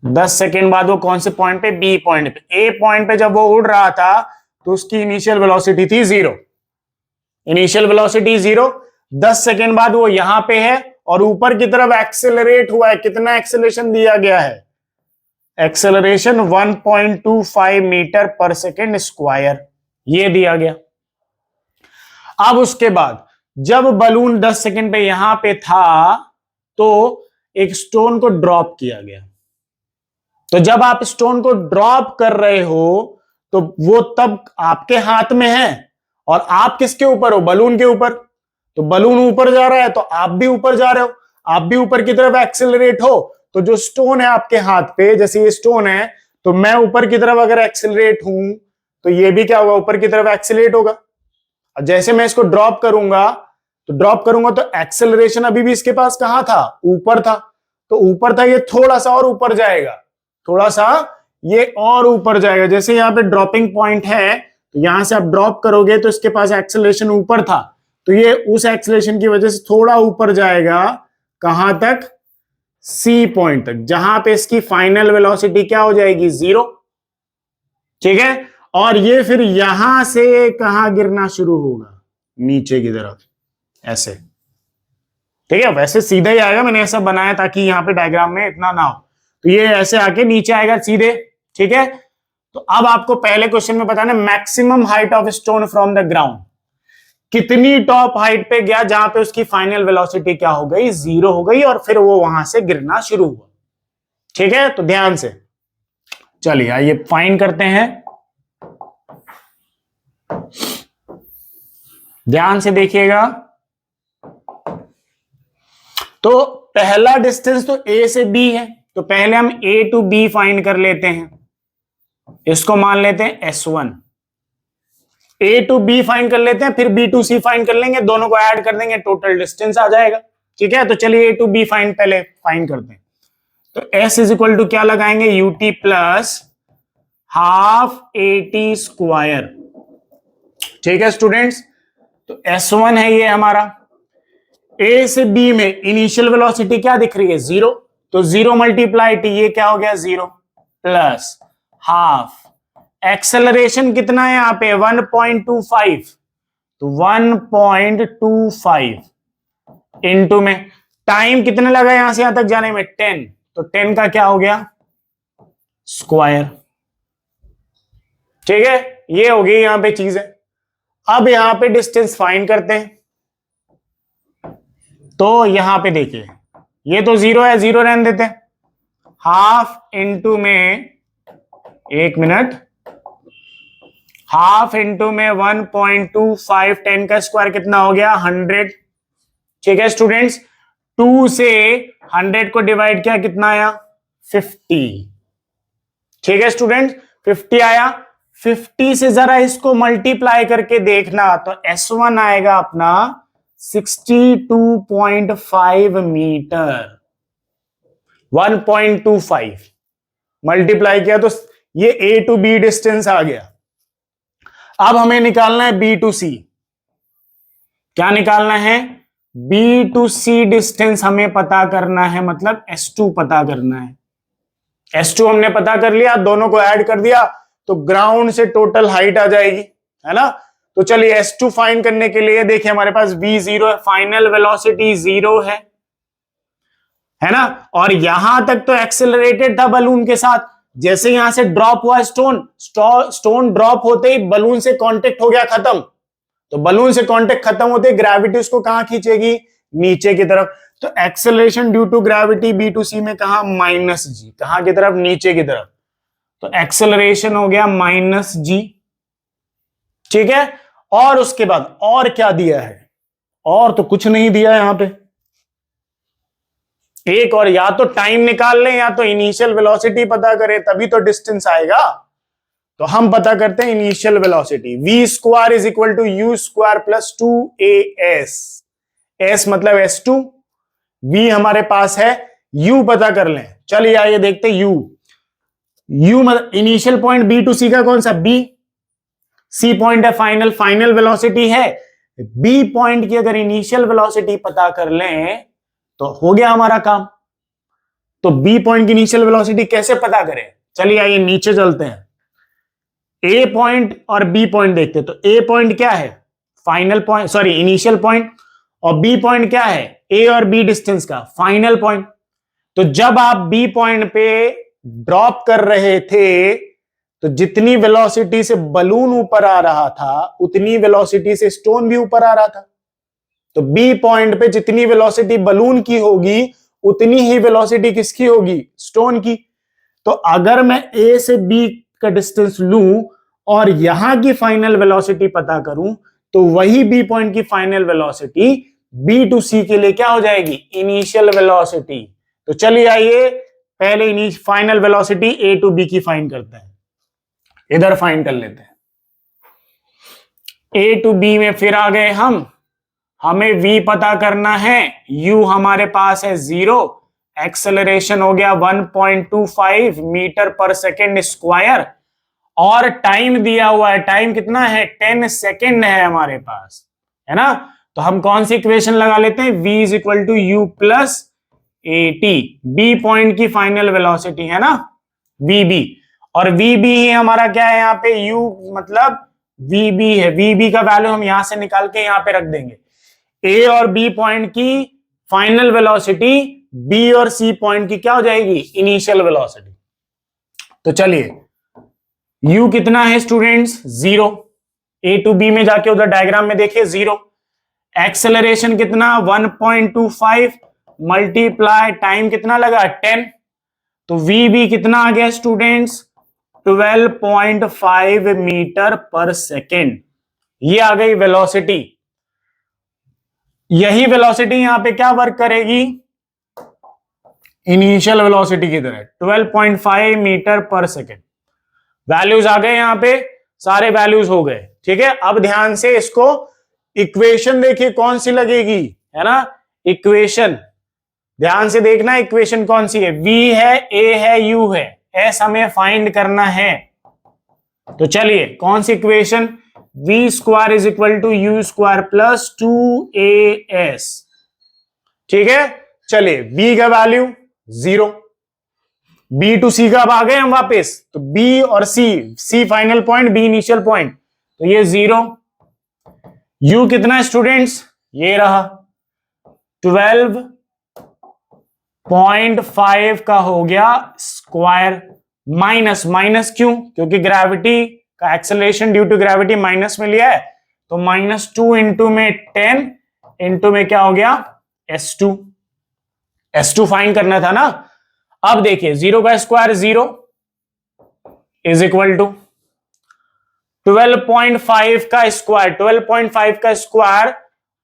10 सेकेंड बाद वो कौन से पॉइंट पे, बी पॉइंट पे। ए पॉइंट पे जब वो उड़ रहा था तो उसकी इनिशियल वेलोसिटी थी 0, इनिशियल वेलोसिटी 0। 10 सेकेंड बाद वो यहां पे है और ऊपर की तरफ एक्सेलरेट हुआ है, कितना एक्सेलरेशन दिया गया है, acceleration 1.25 metre per second square, ये दिया गया। अब उसके बाद जब बलून 10 सेकेंड पे यहां पे था तो एक स्टोन को ड्रॉप किया गया। तो जब आप स्टोन को ड्रॉप कर रहे हो तो वो तब आपके हाथ में है और आप किसके ऊपर हो, बलून के ऊपर। तो बलून ऊपर जा रहा है तो आप भी ऊपर जा रहे हो, आप भी ऊपर की तरफ एक्सेलरेट हो। तो जो स्टोन है आपके हाथ पे, जैसे ये स्टोन है, तो मैं ऊपर की तरफ अगर एक्सेलरेट हूं तो ये भी क्या होगा, ऊपर की तरफ एक्सेलरेट होगा। और जैसे मैं इसको ड्रॉप करूंगा तो एक्सेलरेशन अभी भी इसके पास कहां था, ऊपर था। तो ऊपर था, ये थोड़ा सा और ऊपर जाएगा, थोड़ा सा ये और ऊपर जाएगा। जैसे यहाँ पे ड्रॉपिंग पॉइंट है तो यहां से आप ड्रॉप करोगे तो इसके पास एक्सेलरेशन ऊपर था, तो ये उस एक्सेलरेशन की वजह से थोड़ा ऊपर जाएगा, कहां तक, सी पॉइंट तक, जहां पे इसकी फाइनल वेलोसिटी क्या हो जाएगी 0, ठीक है। और ये फिर यहां से कहां गिरना शुरू होगा, नीचे की तरफ, ऐसे, ठीक है। वैसे सीधा ही आएगा, मैंने ऐसा बनाया ताकि यहां पे डायग्राम में इतना ना हो, तो ये ऐसे आके नीचे आएगा सीधे, ठीक है। तो अब आपको पहले क्वेश्चन में बताना maximum height of stone from the ground, कितनी टॉप हाइट पे गया जहां पे उसकी फाइनल वेलोसिटी क्या हो गई, 0 हो गई, और फिर वो वहां से गिरना शुरू हुआ, ठीक है। तो ध्यान से चलिए आइए फाइंड करते हैं, ध्यान से देखिएगा। तो पहला डिस्टेंस तो ए से बी है, तो पहले हम ए टू बी फाइंड कर लेते हैं, इसको मान लेते हैं S1। A to be find कर लेते हैं, फिर बी टू सी फाइंड कर लेंगे, दोनों को ऐड कर देंगे, टोटल डिस्टेंस आ जाएगा, ठीक है, तो चलिए A to B पहले फाइंड करते हैं। तो S इज इक्वल टू क्या लगाएंगे, UT plus half AT square. ठीक है स्टूडेंट्स, तो S1 है ये हमारा। A से B में इनिशियल वेलोसिटी क्या दिख रही है, 0, तो 0 मल्टीप्लाई T, ये क्या हो गया 0 प्लस हाफ। एक्सेलरेशन कितना है यहाँ पे 1.25, तो 1.25 इनटू में टाइम कितना लगा यहां से यहां तक जाने में 10, तो 10 का क्या हो गया स्क्वायर। ठीक है, ये हो गई यहां पे चीज है। अब यहां पे डिस्टेंस फाइंड करते हैं। तो यहां पे देखिए ये तो 0 है, 0 रहने देते हैं। हाफ इनटू में, एक मिनट, हाफ इंटू में 1.25, 10 का स्क्वायर कितना हो गया 100। ठीक है स्टूडेंट्स, 2 से 100 को डिवाइड किया कितना आया 50। ठीक है स्टूडेंट्स, 50 आया। 50 से जरा इसको मल्टीप्लाई करके देखना, तो S1 आएगा अपना 62.5 मीटर। 1.25 मल्टीप्लाई किया तो ये A to B डिस्टेंस आ गया। अब हमें निकालना है B to C। क्या निकालना है, B to C डिस्टेंस हमें पता करना है, मतलब S2 पता करना है। S2 हमने पता कर लिया, दोनों को ऐड कर दिया तो ग्राउंड से टोटल हाइट आ जाएगी, है ना। तो चलिए S2 फाइंड करने के लिए देखिए हमारे पास V0 है, फाइनल वेलोसिटी 0 है ना। और यहां तक तो एक्सेलरेटेड था बलून के साथ, जैसे यहां से ड्रॉप हुआ स्टोन ड्रॉप होते ही बलून से कांटेक्ट हो गया खत्म। तो बलून से कांटेक्ट खत्म होते ही ग्रेविटी उसको कहां खींचेगी, नीचे की तरफ। तो acceleration due to gravity B to C में कहा -G, कहां की तरफ, नीचे की तरफ। तो एक्सेलरेशन हो गया -G। ठीक है, और उसके बाद और क्या दिया है, और तो कुछ नहीं दिया यहां पे। एक और, या तो टाइम निकाल लें या तो इनिशियल वेलोसिटी पता करें, तभी तो डिस्टेंस आएगा। तो हम पता करते हैं initial velocity. V square is equal to U square plus 2AS। S मतलब S2, V हमारे पास है, U पता कर लें। चलिए आइए देखते हैं U मतलब initial point B to C का कौन सा, B। C पॉइंट है फाइनल वेलोसिटी है। B पॉइंट की अगर इनिशियल वेलोसिटी पता कर लें तो हो गया हमारा काम। तो B पॉइंट की इनिशियल वेलोसिटी कैसे पता करें, चलिए आइए नीचे चलते हैं। A पॉइंट और B पॉइंट देखते हैं। तो A पॉइंट क्या है, final point, sorry initial point, और B पॉइंट क्या है, A और B डिस्टेंस का फाइनल पॉइंट। तो जब आप B पॉइंट पे ड्रॉप कर रहे थे तो जितनी वेलोसिटी से बलून ऊपर आ रहा था उतनी वेलोसिटी से स्टोन भी ऊपर आ रहा था। तो B पॉइंट पे जितनी वेलोसिटी बलून की होगी उतनी ही वेलोसिटी किसकी होगी, स्टोन की। तो अगर मैं A से B का डिस्टेंस लूं और यहां की फाइनल वेलोसिटी पता करूं तो वही B पॉइंट की final velocity B to C के लिए क्या हो जाएगी, इनिशियल वेलोसिटी। तो चलिए आइए पहले final velocity A to B की फाइंड करते हैं। इधर फाइंड कर लेते हैं। A to B में फिर आ गए हमें V पता करना है, U हमारे पास है 0, एक्सेलरेशन हो गया 1.25 मीटर पर सेकेंड स्क्वायर, और टाइम दिया हुआ है, टाइम कितना है 10 सेकेंड है हमारे पास, है ना। तो हम कौन सी इक्वेशन लगा लेते हैं, V is equal to U plus AT। B point की फाइनल वेलोसिटी है ना VB, और VB ही हमारा क्या है यहाँ पे, U मतलब VB है। VB का वैल्यू हम यहां से निकाल के यहां पे रख देंगे। A और B पॉइंट की फाइनल वेलोसिटी B और C पॉइंट की क्या हो जाएगी, इनिशियल वेलोसिटी। तो चलिए U कितना है स्टूडेंट्स, 0। A to B में जाके उधर डायग्राम में देखिए 0। एक्सेलरेशन कितना 1.25 मल्टीप्लाई टाइम कितना लगा 10। तो VB कितना आ गया स्टूडेंट्स, 12.5 मीटर पर सेकेंड। ये आ गई वेलोसिटी। यही वेलोसिटी यहां पे क्या वर्क करेगी, इनिशियल वेलोसिटी की तरह 12.5 मीटर पर सेकेंड। वैल्यूज आ गए यहां पे, सारे वैल्यूज हो गए। ठीक है, अब ध्यान से इसको इक्वेशन देखिए कौन सी लगेगी, है ना। इक्वेशन ध्यान से देखना, इक्वेशन कौन सी है, v है, a है, u है, s हमें फाइंड करना है। तो चलिए कौन सी equation, v square is equal to u square plus 2as, ठीक है। चलिए v का वैल्यू 0, b टू c का अब आ गए हम वापस, तो b और c final point, b initial point, तो ये 0। u कितना है स्टूडेंट्स, ये रहा 12.5 का हो गया स्क्वायर, माइनस क्यों, क्योंकि ग्रेविटी का acceleration due to gravity minus में लिया है, तो -2 इंटू में 10 इंटू में क्या हो गया s2 फाइंड करना था ना। अब देखिए 0 का स्क्वायर 0 इज इक्वल टू 12.5 का स्क्वायर, 12.5 का स्क्वायर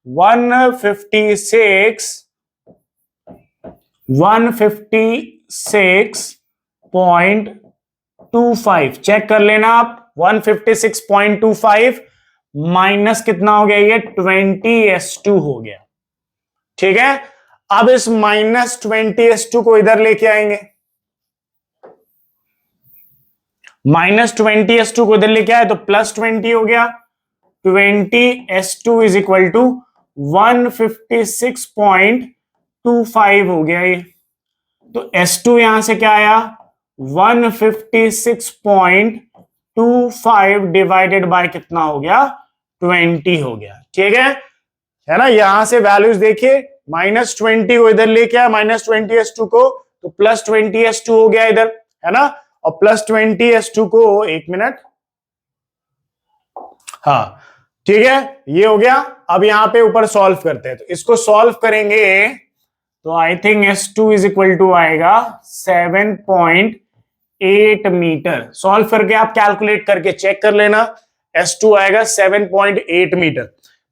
156.25 चेक कर लेना आप, 156.25 माइनस कितना हो गया, ये 20s2 हो गया, ठीक है। अब इस -20s2 को इधर लेके आएंगे, -20s2 को इधर लेके आए तो +20 हो गया, 20s2 इज इक्वल टू 156.25 हो गया ये, तो s2 यहां से क्या आया 156.25 डिवाइडेड बाय कितना हो गया 20 हो गया, ठीक है ना। यहां से वैल्यूज देखिए, -20 को इधर लेके आया, -20s2 को, तो +20s2 हो गया इधर, है ना, और +20s2 को, एक मिनट, हाँ ठीक है, ये हो गया। अब यहां पे ऊपर सॉल्व करते हैं, तो इसको सॉल्व करेंगे तो I think s2 is equal to आएगा 7.8 मीटर। सॉल्व करके आप कैलकुलेट करके चेक कर लेना, s2 आएगा 7.8 मीटर।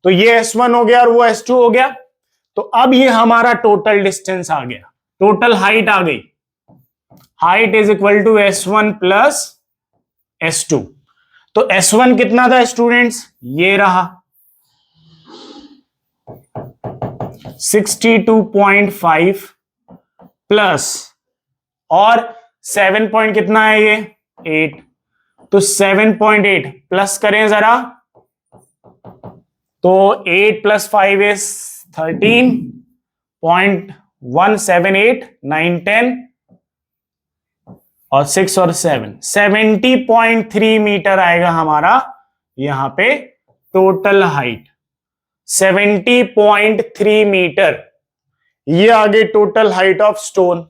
तो ये s1 हो गया और वो s2 हो गया। तो अब ये हमारा टोटल डिस्टेंस आ गया, टोटल हाइट आ गई, height is equal to s1 plus s2। तो s1 कितना था स्टूडेंट्स, ये रहा 62.5 प्लस, और 7 पॉइंट कितना है ये 8, तो 7.8 प्लस करें जरा, तो 8 + 5 इज 13.178, 9 10 और 6 और 7 70.3 मीटर आएगा हमारा यहां पे टोटल हाइट, 70.3 मीटर, ये आगे टोटल हाइट ऑफ स्टोन,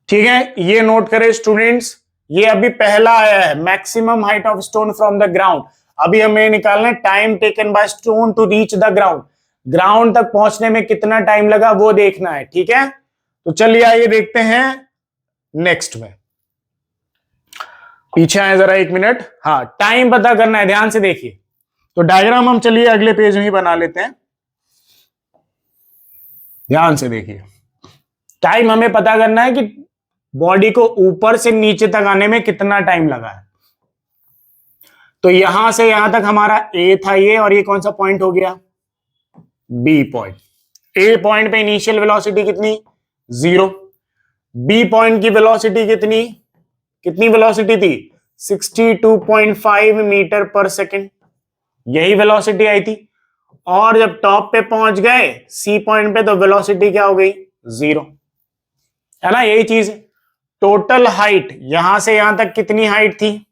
ठीक है। ये नोट करें स्टूडेंट्स, ये अभी पहला आया है, maximum height of stone from the ground. अभी हमें निकालना है time taken by stone to reach the ground, ground तक पहुंचने में कितना टाइम लगा वो देखना है, ठीक है। तो चलिए आइए देखते हैं नेक्स्ट में, पीछे आए जरा एक मिनट, हाँ टाइम पता करना है, ध्यान से देखिए। तो डायग्राम हम चलिए अगले पेज में ही बना लेते हैं, ध्यान से देखिए। टाइम हमें पता करना है कि बॉडी को ऊपर से नीचे तक आने में कितना टाइम लगा है। तो यहां से यहां तक हमारा ए था ये, और ये कौन सा पॉइंट हो गया बी पॉइंट। ए पॉइंट पे इनिशियल वेलोसिटी कितनी 0, बी पॉइंट की वेलोसिटी कितनी वेलोसिटी थी 62.5 मीटर पर सेकेंड, यही वेलोसिटी आई थी। और जब टॉप पे पहुंच गए सी पॉइंट पे, तो वेलोसिटी क्या हो गई 0, है ना, यही चीज है। टोटल हाइट यहां से यहां तक कितनी हाइट थी,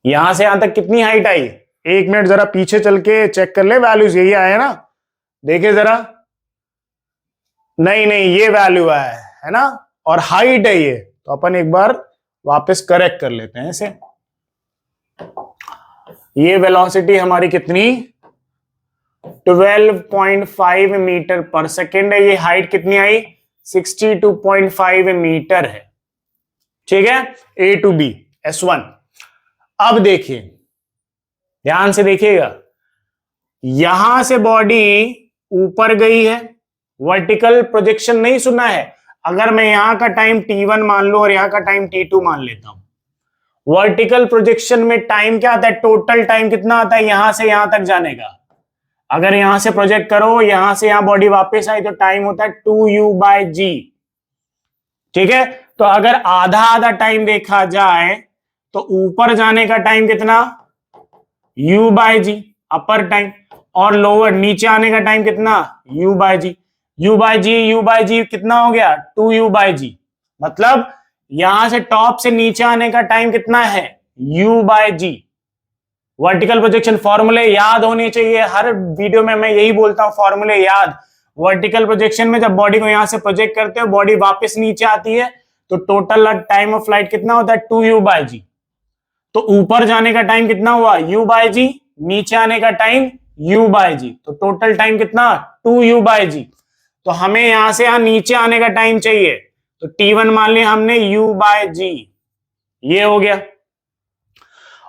यहां से यहां तक कितनी हाइट आई, एक मिनट जरा पीछे चल के चेक कर ले, वैल्यूज यही आए ना, देखिए जरा, नहीं ये वैल्यू आया है ना, और हाइट है ये, तो अपन एक बार वापस करेक्ट कर लेते हैं इसे। ये वेलोसिटी हमारी कितनी 12.5 मीटर पर सेकेंड है, ये हाइट कितनी आई 62.5 मीटर है, ठीक है, ए टू बी S1। अब देखिए, ध्यान से देखिएगा, यहां से बॉडी ऊपर गई है, वर्टिकल प्रोजेक्शन नहीं सुना है। अगर मैं यहां का टाइम t1 मान लूं और यहां का टाइम t2 मान लेता हूं, वर्टिकल प्रोजेक्शन में टाइम क्या आता है, टोटल टाइम कितना आता है यहां से यहां तक जाने का, अगर यहां से प्रोजेक्ट करो, यहां से यहां बॉडी वापस आई तो टाइम होता है 2u/g। ठीक है, तो अगर आधा आधा टाइम देखा जाए तो ऊपर जाने का टाइम कितना, u/g अपर टाइम, और लोअर नीचे आने का टाइम कितना, u/g। u/g कितना हो गया, 2u/g। मतलब यहां से टॉप से नीचे आने का टाइम कितना है, u/g। वर्टिकल प्रोजेक्शन फॉर्मूले याद होने चाहिए, हर वीडियो में मैं यही बोलता हूं, फॉर्मूले याद। वर्टिकल प्रोजेक्शन में जब बॉडी को यहां से प्रोजेक्ट करते हो, बॉडी वापस नीचे आती है, तो टोटल टाइम ऑफ फ्लाइट कितना होता है, 2u/g। तो ऊपर जाने का टाइम कितना हुआ, u/g, नीचे आने का टाइम u/g, तो टोटल टाइम कितना, 2u/g। तो हमें यहां से यहां नीचे आने का टाइम चाहिए, तो t1 मान लिया हमने u/g, ये हो गया।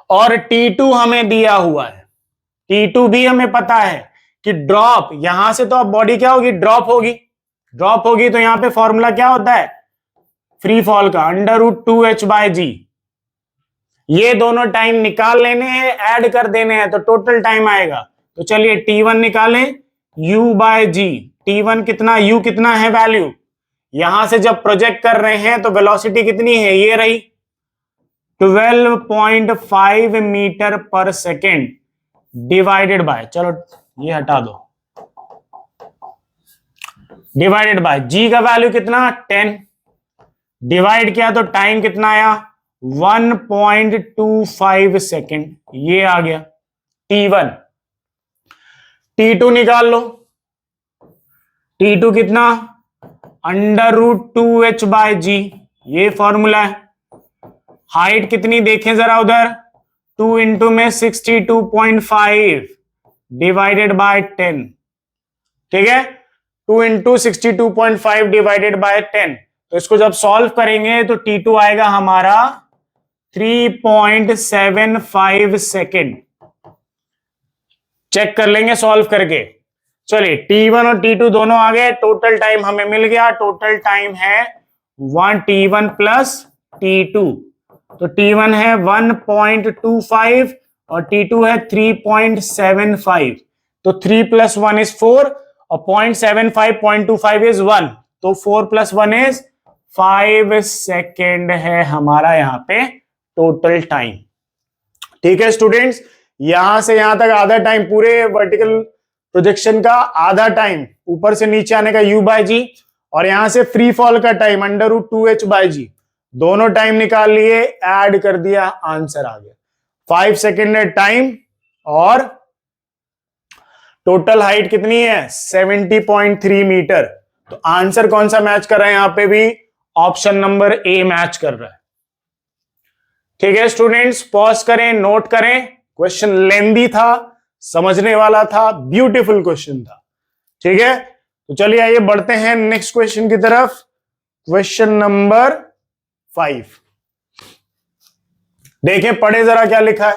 और t2 हमें दिया हुआ है, t2 भी हमें पता है कि ड्रॉप, यहां से तो अब बॉडी क्या होगी, ड्रॉप होगी। ड्रॉप होगी तो यहां पे फॉर्मूला क्या होता है, फ्री फॉल का, √2h/g। ये दोनों टाइम निकाल लेने हैं, ऐड कर देने हैं, तो टोटल टाइम आएगा। तो चलिए t1 निकालें, u/g। t1 कितना, u कितना है वैल्यू, यहां से जब प्रोजेक्ट कर रहे हैं तो वेलोसिटी कितनी है, ये रही 12.5 metre per second divided by, चलो ये हटा दो, डिवाइडेड बाय g का वैल्यू कितना, 10, डिवाइड किया तो टाइम कितना आया, 1.25 सेकेंड, ये आ गया t1। t2 निकाल लो, t2 कितना, √2h/g, ये फॉर्मूला है। हाइट कितनी देखें जरा उधर, 2 इंटू में 62.5 डिवाइडेड बाय 10, ठीक है, 2 इंटू 62.5 डिवाइडेड बाय 10। तो इसको जब सॉल्व करेंगे तो t2 आएगा हमारा 3.75 सेकेंड। चेक कर लेंगे सॉल्व करके। चलिए t1 और t2 दोनों आ गए, टोटल टाइम हमें मिल गया, टोटल टाइम है t1 प्लस t2। तो t1 है 1.25 और t2 है 3.75। तो 3 + 1 = 4 और 0.75 0.25 इज 1, तो 4 + 1 इज 5 सेकेंड है हमारा यहाँ पे टोटल टाइम। ठीक है स्टूडेंट्स, यहां से यहां तक आधा टाइम, पूरे वर्टिकल प्रोजेक्शन का आधा टाइम, ऊपर से नीचे आने का u/g, और यहां से फ्री फॉल का टाइम √2h/g, दोनों टाइम निकाल लिए, ऐड कर दिया, आंसर आ गया 5 सेकेंड है टाइम। और टोटल हाइट कितनी है, 70.3 मीटर। तो आंसर कौन सा मैच कर रहा है, यहां पे भी ऑप्शन नंबर ए मैच कर रहा है। ठीक है स्टूडेंट्स, पॉज करें, नोट करें, क्वेश्चन लेंदी था, समझने वाला था, ब्यूटीफुल क्वेश्चन था। ठीक है, तो चलिए आइए बढ़ते हैं नेक्स्ट क्वेश्चन की तरफ। क्वेश्चन नंबर 5 देखें, पढ़े जरा क्या लिखा है।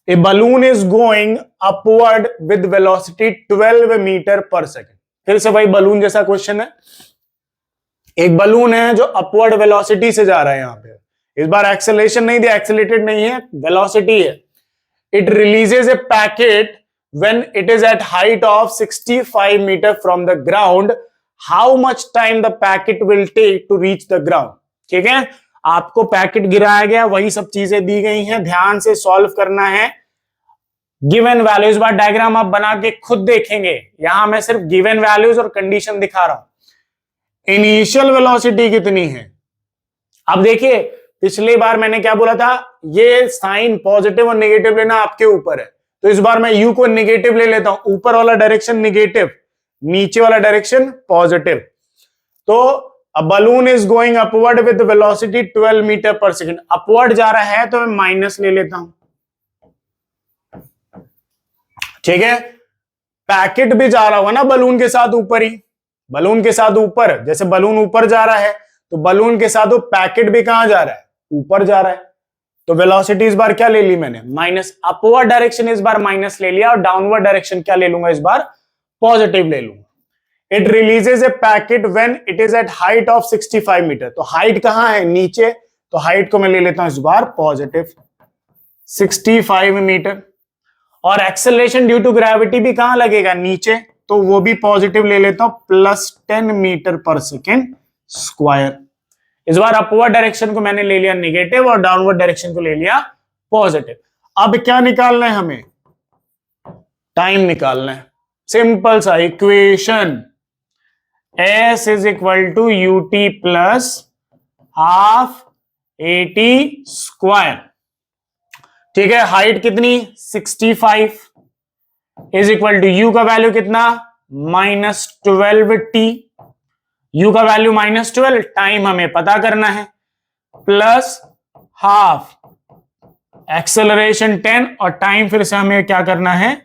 A balloon is going upward with velocity 12 metre per second. फिर से भाई बलून जैसा क्वेश्चन है। एक बलून है जो अपवर्ड वेलोसिटी से जा रहा है, यहां पे इस बार एक्सेलरेशन नहीं दिया, एक्सेलेटेड नहीं है, वेलोसिटी है। It releases a packet when it is at height of 65 meter from the ground, how much time the packet will take to reach the ground। ठीक है, आपको पैकेट गिराया गया, वही सब चीजें दी गई हैं, ध्यान से सॉल्व करना है। गिवन वैल्यूज, इस बार डायग्राम आप बना के खुद देखेंगे, यहां मैं सिर्फ गिवन वैल्यूज और कंडीशन दिखा रहा हूं। इनिशियल वेलोसिटी कितनी है, अब देखिए पिछली बार मैंने क्या बोला था, ये साइन पॉजिटिव और नेगेटिव लेना आपके ऊपर है। तो इस बार मैं u को नेगेटिव ले लेता हूं, ऊपर वाला डायरेक्शन नेगेटिव, नीचे वाला डायरेक्शन पॉजिटिव। तो a balloon is going upward with velocity 12 metre per second, upward जा रहा है तो मैं माइनस ले लेता हूं। ठीक है, पैकेट भी जा रहा होगा ना बलून के साथ ऊपर ही, बलून के साथ ऊपर, जैसे बलून ऊपर जा रहा है तो बलून के साथ वो पैकेट भी कहां जा रहा है, ऊपर जा रहा है। तो वेलोसिटी इस बार क्या ले ली मैंने, माइनस। अपवर्ड डायरेक्शन इस बार माइनस ले लिया, और डाउनवर्ड डायरेक्शन क्या ले लूंगा इस बार, पॉजिटिव ले लूंगा। It releases a packet when it is at height of 65 metre. तो हाइट कहां है, नीचे, तो हाइट को मैं ले लेता हूं इस बार पॉजिटिव 65 मीटर। और एक्सेलरेशन ड्यू टू ग्रेविटी भी कहां लगेगा, नीचे, तो वो भी पॉजिटिव ले लेता हूं, +10 मीटर पर सेकेंड स्क्वायर। इस बार अपवर्ड डायरेक्शन को मैंने ले लिया निगेटिव और डाउनवर्ड डायरेक्शन को ले लिया पॉजिटिव। अब क्या निकालना है हमें, टाइम निकालना है। सिंपल सा equation, S is equal to UT plus half AT square. ठीक है, हाइट कितनी 65 इज इक्वल टू U का वैल्यू कितना -12T, U का वैल्यू -12, टाइम हमें पता करना है, प्लस हाफ एक्सेलरेशन 10 और टाइम फिर से हमें क्या करना है,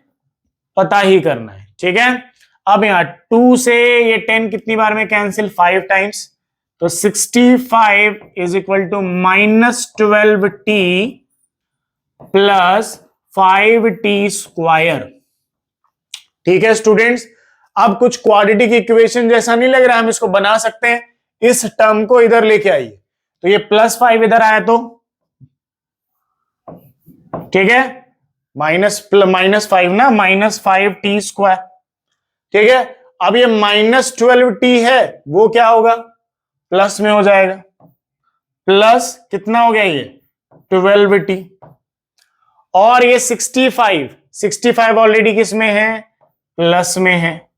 पता ही करना है। ठीक है, अब यहां 2 से ये 10 कितनी बार में कैंसिल, 5 टाइम्स, तो 65 is equal to -12T plus 5T square. ठीक है स्टूडेंट्स, अब कुछ क्वाड्रेटिक इक्वेशन जैसा नहीं लग रहा, हम इसको बना सकते हैं। इस टर्म को इधर लेके आइए, तो ये +5 इधर आया तो ठीक है, -5 ना, -5T स्क्वायर। ठीक है, अब ये -12T है, वो क्या होगा, प्लस में हो जाएगा, प्लस कितना हो गया ये 12T, और ये 65 ऑलरेडी किस में है, प्लस में है।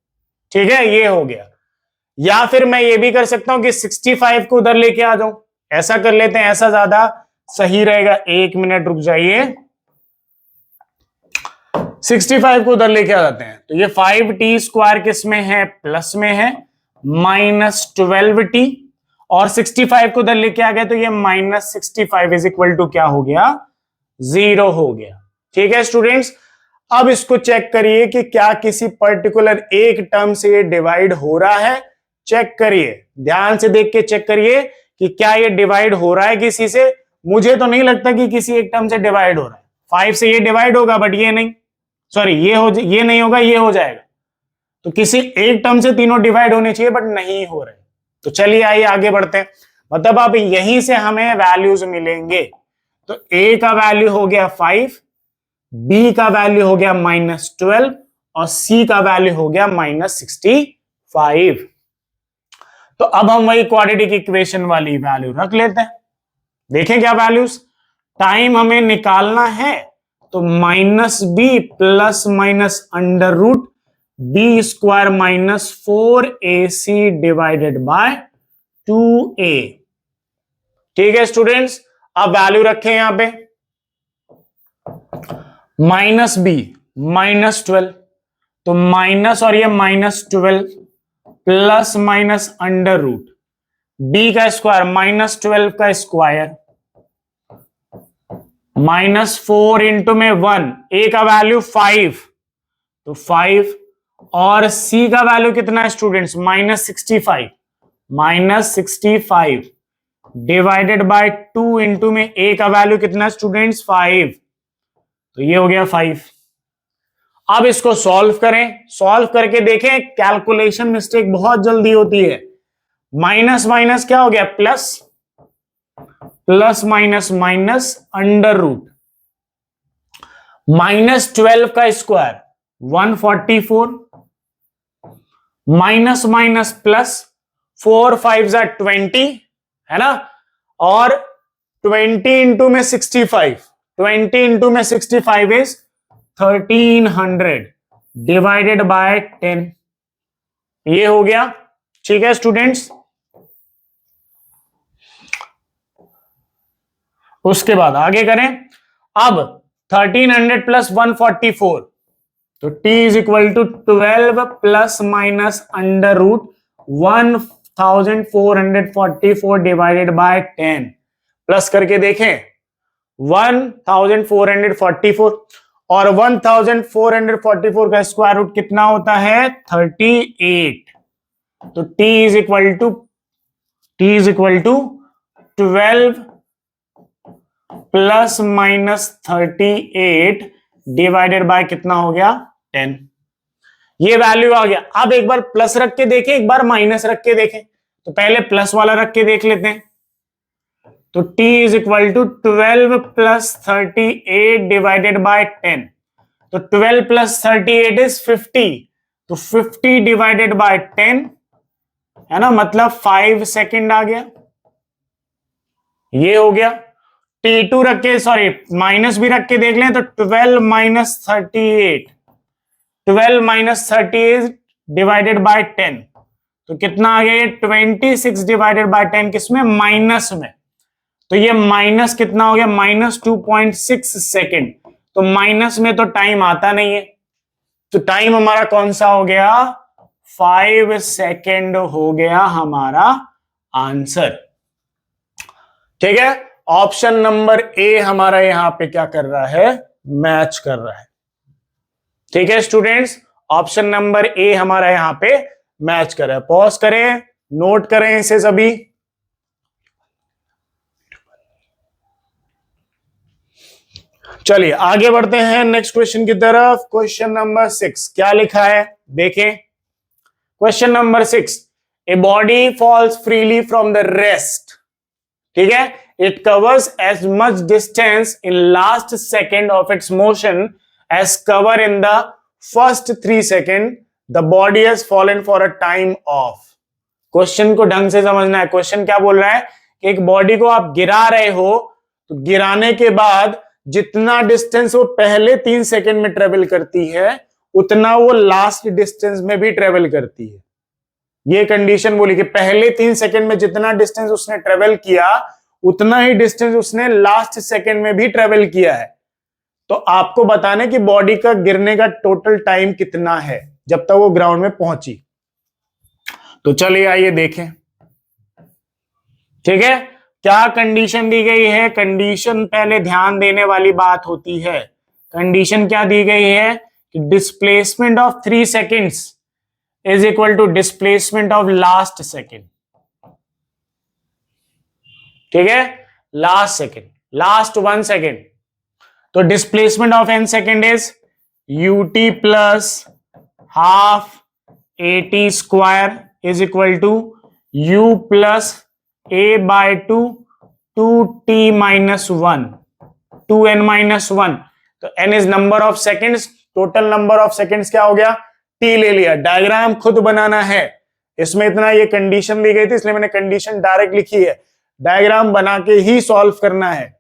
ठीक है, ये हो गया। या फिर मैं ये भी कर सकता हूं कि 65 को उधर लेके आ जाऊं, ऐसा कर लेते हैं, ऐसा ज्यादा सही रहेगा। 1 मिनट रुक जाइए, 65 को उधर लेके आ जाते हैं, तो ये 5T स्क्वायर किस में है, प्लस में है, -12T, और 65 को उधर लेके आ गए तो ये -65 इज इक्वल टू क्या हो गया, 0 हो गया। ठीक है स्टूडेंट्स, अब इसको चेक करिए कि क्या किसी पर्टिकुलर एक टर्म से ये डिवाइड हो रहा है। चेक करिए, ध्यान से देख के चेक करिए कि क्या ये डिवाइड हो रहा है किसी से। मुझे तो नहीं लगता कि किसी एक टर्म से डिवाइड हो रहा है। 5 से ये डिवाइड होगा बट ये नहीं, सॉरी ये नहीं होगा, ये हो जाएगा। तो किसी एक टर्म से तीनों डिवाइड होने चाहिए बट नहीं हो रहे। तो चलिए आइए आगे बढ़ते हैं। मतलब अब यहीं से हमें वैल्यूज मिलेंगे। तो A का वैल्यू हो गया 5, B का वैल्यू हो गया -12 और C का वैल्यू हो गया -65। तो अब हम वही क्वाड्रेटिक इक्वेशन वाली वैल्यू रख लेते हैं। देखें क्या वैल्यूज, टाइम हमें निकालना है, तो -B plus minus under root B square -4AC divided by 2A। ठीक है स्टूडेंट्स, अब वैल्यू रखें यहां पे, -B -12, तो माइनस और ये -12 plus minus under root B का स्क्वायर -12 का स्क्वायर -4 इंटू में 1, A का वैल्यू 5, तो 5, और C का वैल्यू कितना है स्टूडेंट्स, -65 डिवाइडेड बाय 2 इंटू में A का वैल्यू कितना है स्टूडेंट्स, 5, तो ये हो गया 5। अब इसको सॉल्व करें, सॉल्व करके देखें, कैलकुलेशन मिस्टेक बहुत जल्दी होती है। माइनस माइनस क्या हो गया, plus, plus minus minus under root -12 का स्क्वायर 144, माइनस माइनस प्लस, 4 5 जा 20 है ना, और 20 इंटू में 65, 20 इंटू में 65 इज 1300 डिवाइडेड बाय 10, ये हो गया। ठीक है स्टूडेंट्स, उसके बाद आगे करें। अब 1300 प्लस 144, तो t is equal to 12 plus minus under root 1444 divided by 10, plus करके देखें 1444, और 1444 का स्क्वायर रूट कितना होता है, 38, तो t is equal to 12 plus minus 38 divided by कितना हो गया, 10। ये वैल्यू आ गया। अब एक बार प्लस रख के देखें, एक बार माइनस रख के देखें। तो पहले प्लस वाला रख के देख लेते हैं। तो t is equal to 12 plus 38 divided by 10, तो 12 प्लस 38 इज 50, तो 50 डिवाइडेड बाय 10 है ना, मतलब 5 सेकेंड आ गया, ये हो गया। T2 रख के, सॉरी माइनस भी रख के देख लें तो 12 माइनस 38, 12 माइनस 38 डिवाइडेड बाय 10, तो कितना आ गया ये 26 डिवाइडेड बाय 10, किसमें, माइनस में। तो ये माइनस कितना हो गया, माइनस 2.6 सेकेंड। तो माइनस में तो टाइम आता नहीं है, तो टाइम हमारा कौन सा हो गया, 5 सेकेंड हो गया हमारा आंसर। ठीक है, ऑप्शन नंबर ए हमारा यहां पे क्या कर रहा है, मैच कर रहा है। ठीक है स्टूडेंट्स, ऑप्शन नंबर ए हमारा यहां पे मैच कर रहा है। पॉज करें, नोट करें इसे सभी। चलिए आगे बढ़ते हैं नेक्स्ट क्वेश्चन की तरफ। क्वेश्चन नंबर 6 क्या लिखा है देखें। Question number 6, a body falls freely from the rest, ठीक है, it covers as much distance in last second of its motion as cover in the first 3 second, the body has fallen for a time of. Question को ढंग से समझना है। Question क्या बोल रहा है कि एक बॉडी को आप गिरा रहे हो, तो गिराने के बाद जितना डिस्टेंस वो पहले 3 सेकेंड में ट्रेवल करती है, उतना वो लास्ट डिस्टेंस में भी ट्रेवल करती है। ये कंडीशन बोली कि पहले 3 सेकेंड में जितना डिस्टेंस उसने ट्रेवल किया, उतना ही डिस्टेंस उसने लास्ट सेकेंड में भी ट्रेवल किया है। तो आपको बताने कि बॉडी का गिरने का टोटल टाइम कितना है जब तक वो ग्राउंड में पहुंची। तो चलिए आइए देखें। ठीक है, क्या कंडीशन दी गई है, कंडीशन पहले ध्यान देने वाली बात होती है। कंडीशन क्या दी गई है कि displacement of 3 seconds is equal to displacement of last second. ठीक है, लास्ट सेकेंड, लास्ट 1 सेकेंड। तो displacement of n second is ut plus half at square is equal to u plus a by 2 2t minus 1 2n minus 1। तो n is number of seconds, total number of seconds क्या हो गया, t ले लिया। Diagram खुद बनाना है, इसमें इतना ये कंडीशन दी गई थी इसलिए मैंने कंडीशन डायरेक्ट लिखी है। डायग्राम बना के ही सॉल्व करना है।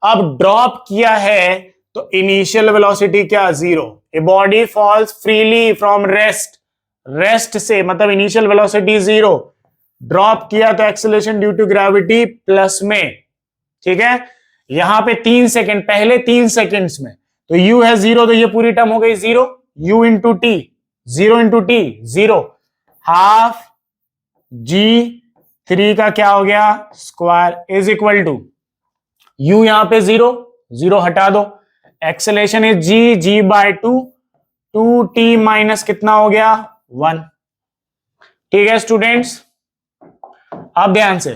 अब ड्रॉप किया है तो इनिशियल वेलोसिटी क्या, 0। A body falls freely from rest, rest से मतलब इनिशियल वेलोसिटी 0। ड्रॉप किया तो acceleration due to gravity plus में। ठीक है, यहां पे 3 सेकेंड, पहले 3 सेकेंड्स में, तो u है 0, तो ये पूरी टर्म हो गई 0, u into T, 0 into T 0, half g3 का क्या हो गया square is equal to u, यहां पे 0 0 हटा दो, acceleration is g by 2 2t minus कितना हो गया 1। ठीक है स्टूडेंट्स, अब ध्यान से,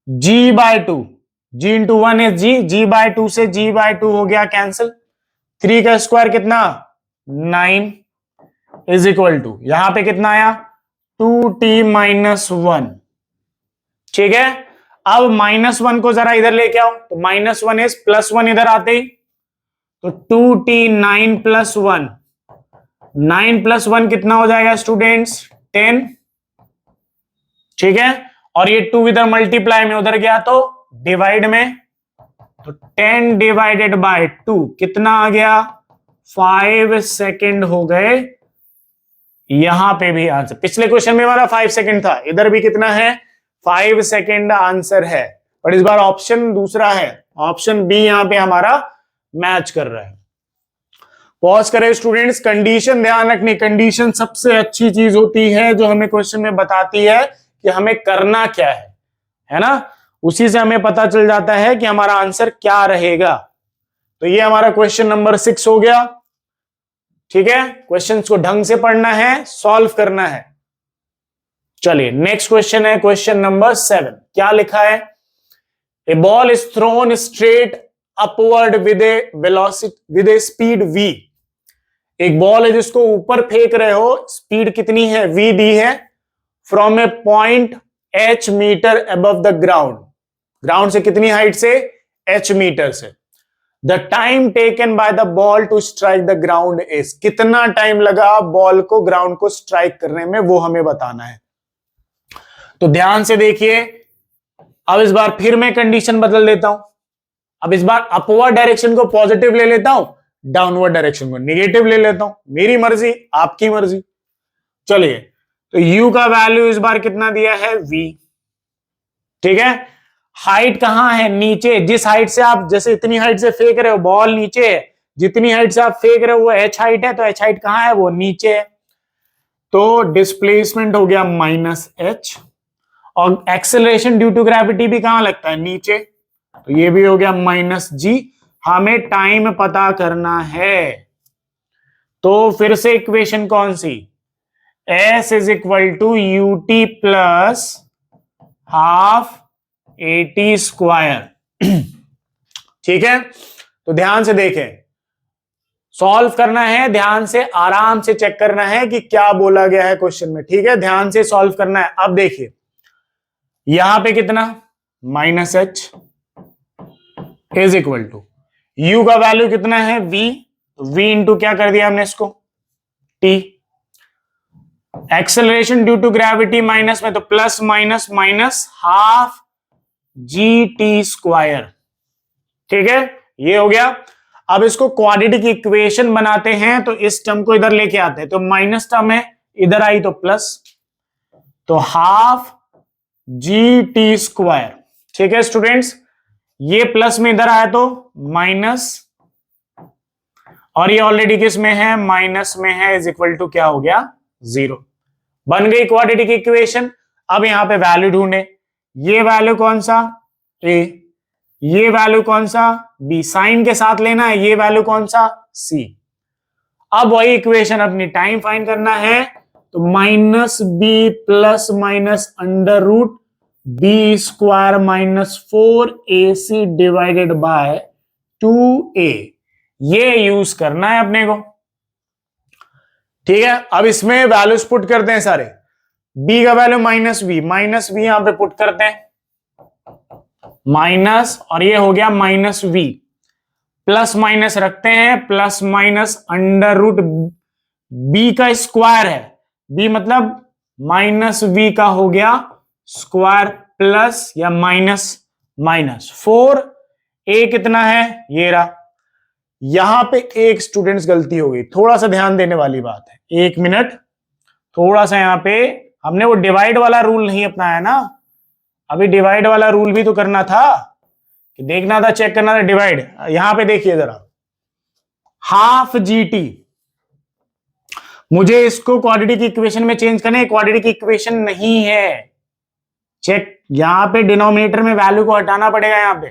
g by 2, g into 1 is g by 2 से g बाय 2 हो गया कैंसिल, 3 का स्क्वायर कितना 9 इज इक्वल टू यहां पे कितना आया 2t माइनस 1। ठीक है, अब माइनस 1 को जरा इधर लेके आओ, तो माइनस 1 इज प्लस 1 इधर आते ही, तो 2t 9 प्लस 1, 9 प्लस 1 कितना हो जाएगा स्टूडेंट्स 10। ठीक है, और ये 2 इधर मल्टीप्लाई में उधर गया तो डिवाइड में, तो 10 डिवाइडेड बाय 2 कितना आ गया 5 सेकेंड हो गए। यहां पे भी आंसर, पिछले क्वेश्चन में हमारा 5 सेकेंड था, इधर भी कितना है 5 सेकेंड आंसर है, पर इस बार ऑप्शन दूसरा है, ऑप्शन बी यहां पे हमारा मैच कर रहा है। पॉज करें स्टूडेंट्स, कंडीशन ध्यान रखनी, कंडीशन सबसे अच्छी चीज होती है जो हमें क्वेश्चन में बताती है कि हमें करना क्या है ना, उसी से हमें पता चल जाता है कि हमारा आंसर क्या रहेगा। तो ये हमारा क्वेश्चन नंबर 6 हो गया। ठीक है, क्वेश्चन को ढंग से पढ़ना है, सॉल्व करना है। चलिए नेक्स्ट क्वेश्चन है क्वेश्चन नंबर 7। क्या लिखा है, a ball is thrown straight upward with a velocity with a speed v। एक बॉल है जिसको ऊपर फेंक रहे हो, स्पीड कितनी है v दी है, from a point h metre above the ground, ground से कितनी हाइट से h मीटर से। The time taken by the ball to strike the ground is, कितना टाइम लगा बॉल को ग्राउंड को स्ट्राइक करने में, वो हमें बताना है। तो ध्यान से देखिए, अब इस बार फिर मैं कंडीशन बदल देता हूं। अब इस बार अपवर्ड डायरेक्शन को पॉजिटिव ले लेता हूं, डाउनवर्ड डायरेक्शन को नेगेटिव ले लेता हूं, मेरी मर्जी आपकी मर्जी। चलिए, तो u का वैल्यू इस बार कितना दिया है, v, ठीक है। हाइट कहां है, नीचे, जिस हाइट से आप, जैसे इतनी हाइट से फेंक रहे हो बॉल नीचे है, जितनी हाइट से आप फेंक रहे हो वो h हाइट है, तो h हाइट कहां है, वो नीचे है। तो डिस्प्लेसमेंट हो गया -h, और एक्सेलरेशन ड्यू टू ग्रेविटी भी कहां लगता है, नीचे, तो ये भी हो गया -g। हमें टाइम पता करना है, तो फिर से इक्वेशन कौन सी, s is equal to U T plus half AT square. ठीक है, तो ध्यान से देखें, सॉल्व करना है, ध्यान से आराम से चेक करना है कि क्या बोला गया है क्वेश्चन में, ठीक है, ध्यान से सॉल्व करना है। अब देखिए यहां पे कितना, -h is equal to u का वैल्यू कितना है, v, v इंटू क्या कर दिया हमने इसको, t। Acceleration due to gravity minus में, तो plus minus minus half GT square, ठीक है, ये हो गया। अब इसको क्वाड्रेटिक इक्वेशन बनाते हैं, तो इस टर्म को इधर लेके आते हैं, तो माइनस टर्म है, इधर आई तो प्लस, तो हाफ GT स्क्वायर, ठीक है स्टूडेंट्स, ये प्लस में इधर आया तो माइनस, और ये ऑलरेडी किस में है, माइनस में है, इज इक्वल टू क्या हो गया, 0। बन गई क्वाड्रेटिक इक्वेशन। अब यहां पे वैल्यू ढूंढे, ये वैल्यू कौन सा, a, ये वैल्यू कौन सा, b, साइन के साथ लेना है, ये वैल्यू कौन सा, c। अब वही इक्वेशन अपनी, टाइम फाइंड करना है, तो -b plus minus under root b square -4ac divided by 2a, ये यूज करना है अपने को, ठीक है। अब इसमें वैल्यूज पुट करते हैं सारे, b का वैल्यू -v यहां पे पुट करते हैं, माइनस, और ये हो गया -v, प्लस माइनस रखते हैं, plus minus under root b का स्क्वायर है, b मतलब -v का हो गया स्क्वायर, प्लस या माइनस माइनस 4a कितना है, ये रहा। यहां पे एक स्टूडेंट्स गलती हो गई, थोड़ा सा ध्यान देने वाली बात है, 1 मिनट, थोड़ा सा यहां पे हमने वो डिवाइड वाला रूल नहीं अपनाया ना, अभी डिवाइड वाला रूल भी तो करना था, कि देखना था, चेक करना था डिवाइड। यहां पे देखिए जरा, हाफ GT, मुझे इसको क्वाड्रेटिक इक्वेशन में चेंज करना है, क्वाड्रेटिक इक्वेशन नहीं है, चेक, यहां पे डिनोमिनेटर में वैल्यू को हटाना पड़ेगा यहां पे,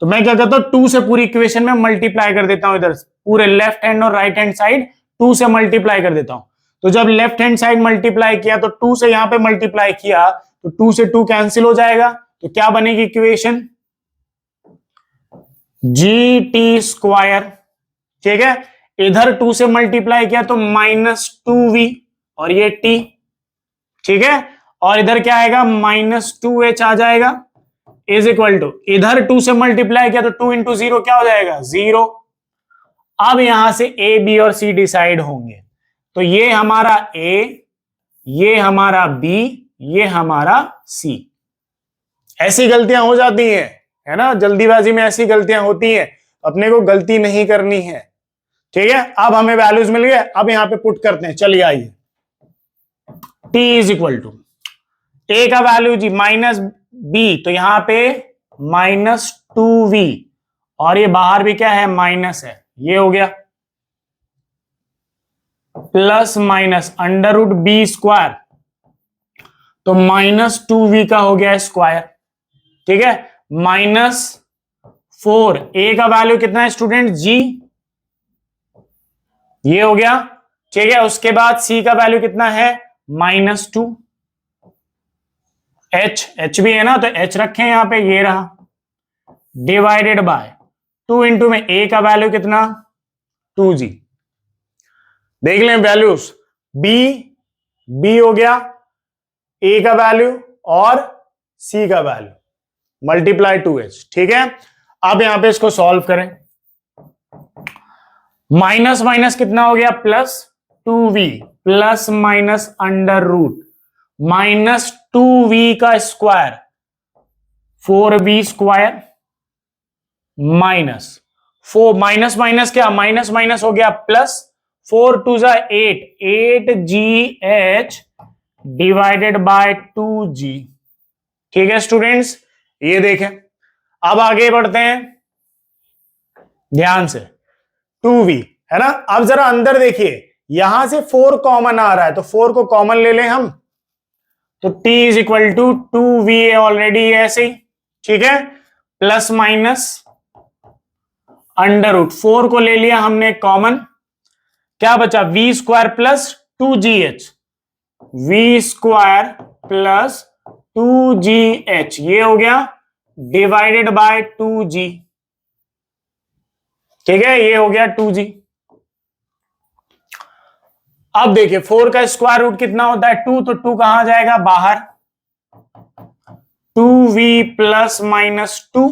तो मैं क्या करता हूं, 2 से पूरी इक्वेशन में मल्टीप्लाई कर देता हूं, इधर पूरे लेफ्ट हैंड और राइट हैंड साइड 2 से मल्टीप्लाई कर देता हूं। तो जब लेफ्ट हैंड साइड मल्टीप्लाई किया, तो 2 से यहां पे मल्टीप्लाई किया, तो 2 से 2 कैंसिल हो जाएगा, तो क्या बनेगी इक्वेशन, GT स्क्वायर, ठीक है। इधर 2 से मल्टीप्लाई किया तो -2v, और ये t, ठीक है, और इधर क्या आएगा, -2h आ जाएगा, इज इक्वल टू, इधर 2 से मल्टीप्लाई किया तो 2 इंटू 0 क्या हो जाएगा, 0। अब यहां से a, b और c डिसाइड होंगे, तो ये हमारा a, ये हमारा b, ये हमारा c। ऐसी गलतियां हो जाती हैं, है ना, जल्दीबाजी में ऐसी गलतियां होती हैं, अपने को गलती नहीं करनी है, ठीक है। अब हमें वैल्यूज मिल गए, अब यहां पे पुट करते हैं, चलिए आइए, t is equal to, a का वैल्यू जी -b, तो यहां पे -2v, और ये बाहर भी क्या है, माइनस है, ये हो गया, plus minus under root b square, तो -2v का हो गया स्क्वायर, ठीक है, -4, a का वैल्यू कितना है स्टूडेंट, g, ये हो गया, ठीक है। उसके बाद c का वैल्यू कितना है, -2, h भी है ना, तो h रखें यहां पे, ये रहा, डिवाइडेड बाय 2 इंटू में a का वैल्यू कितना, 2g, देख लें वैल्यूज, b हो गया, a का वैल्यू और c का वैल्यू, मल्टीप्लाई 2h, ठीक है। अब यहां पे इसको सॉल्व करें, माइनस माइनस कितना हो गया, plus 2v plus minus under root minus 2v का square 4v square minus 4 minus minus क्या, माइनस माइनस हो गया प्लस 4 टू जा 8 डिवाइडेड बाय 2g। ठीक है स्टूडेंट्स, ये देखें। अब आगे बढ़ते हैं ध्यान से, 2v है ना। अब जरा अंदर देखिए, यहां से 4 कॉमन आ रहा है तो 4 को कॉमन ले लें हम, तो t is equal to 2v already ऐसे ही, ठीक है, प्लस माइनस अंडर रूट 4 को ले लिया हमने कॉमन, क्या बचा, v square plus 2gh, v square plus 2gh ये हो गया डिवाइडेड बाय 2g। ठीक है, ये हो गया 2g। अब देखिए 4 का स्क्वायर रूट कितना होता है 2, तो 2 कहां जाएगा बाहर, 2v plus minus 2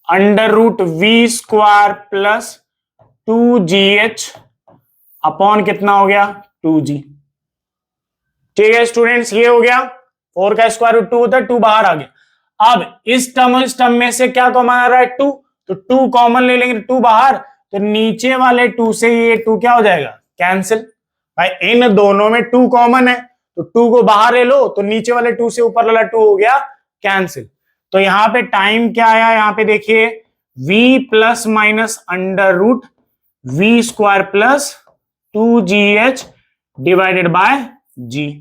under root v square plus 2gh upon कितना हो गया 2g। ठीक है स्टूडेंट्स, ये हो गया, 4 का स्क्वायर रूट 2 होता है, 2 बाहर आ गया। अब इस टर्म में से क्या कॉमन आ रहा है 2, तो 2 कॉमन ले लेंगे, 2 बाहर, तो नीचे वाले 2 से ये 2 क्या हो जाएगा, कैंसिल। भाई इन दोनों में 2 कॉमन है, तो 2 को बाहर ले लो, तो नीचे वाले 2 से ऊपर वाला 2 हो गया कैंसिल। तो यहां पे टाइम क्या आया, यहां पे देखिए v plus minus under root v square plus 2gh divided by g।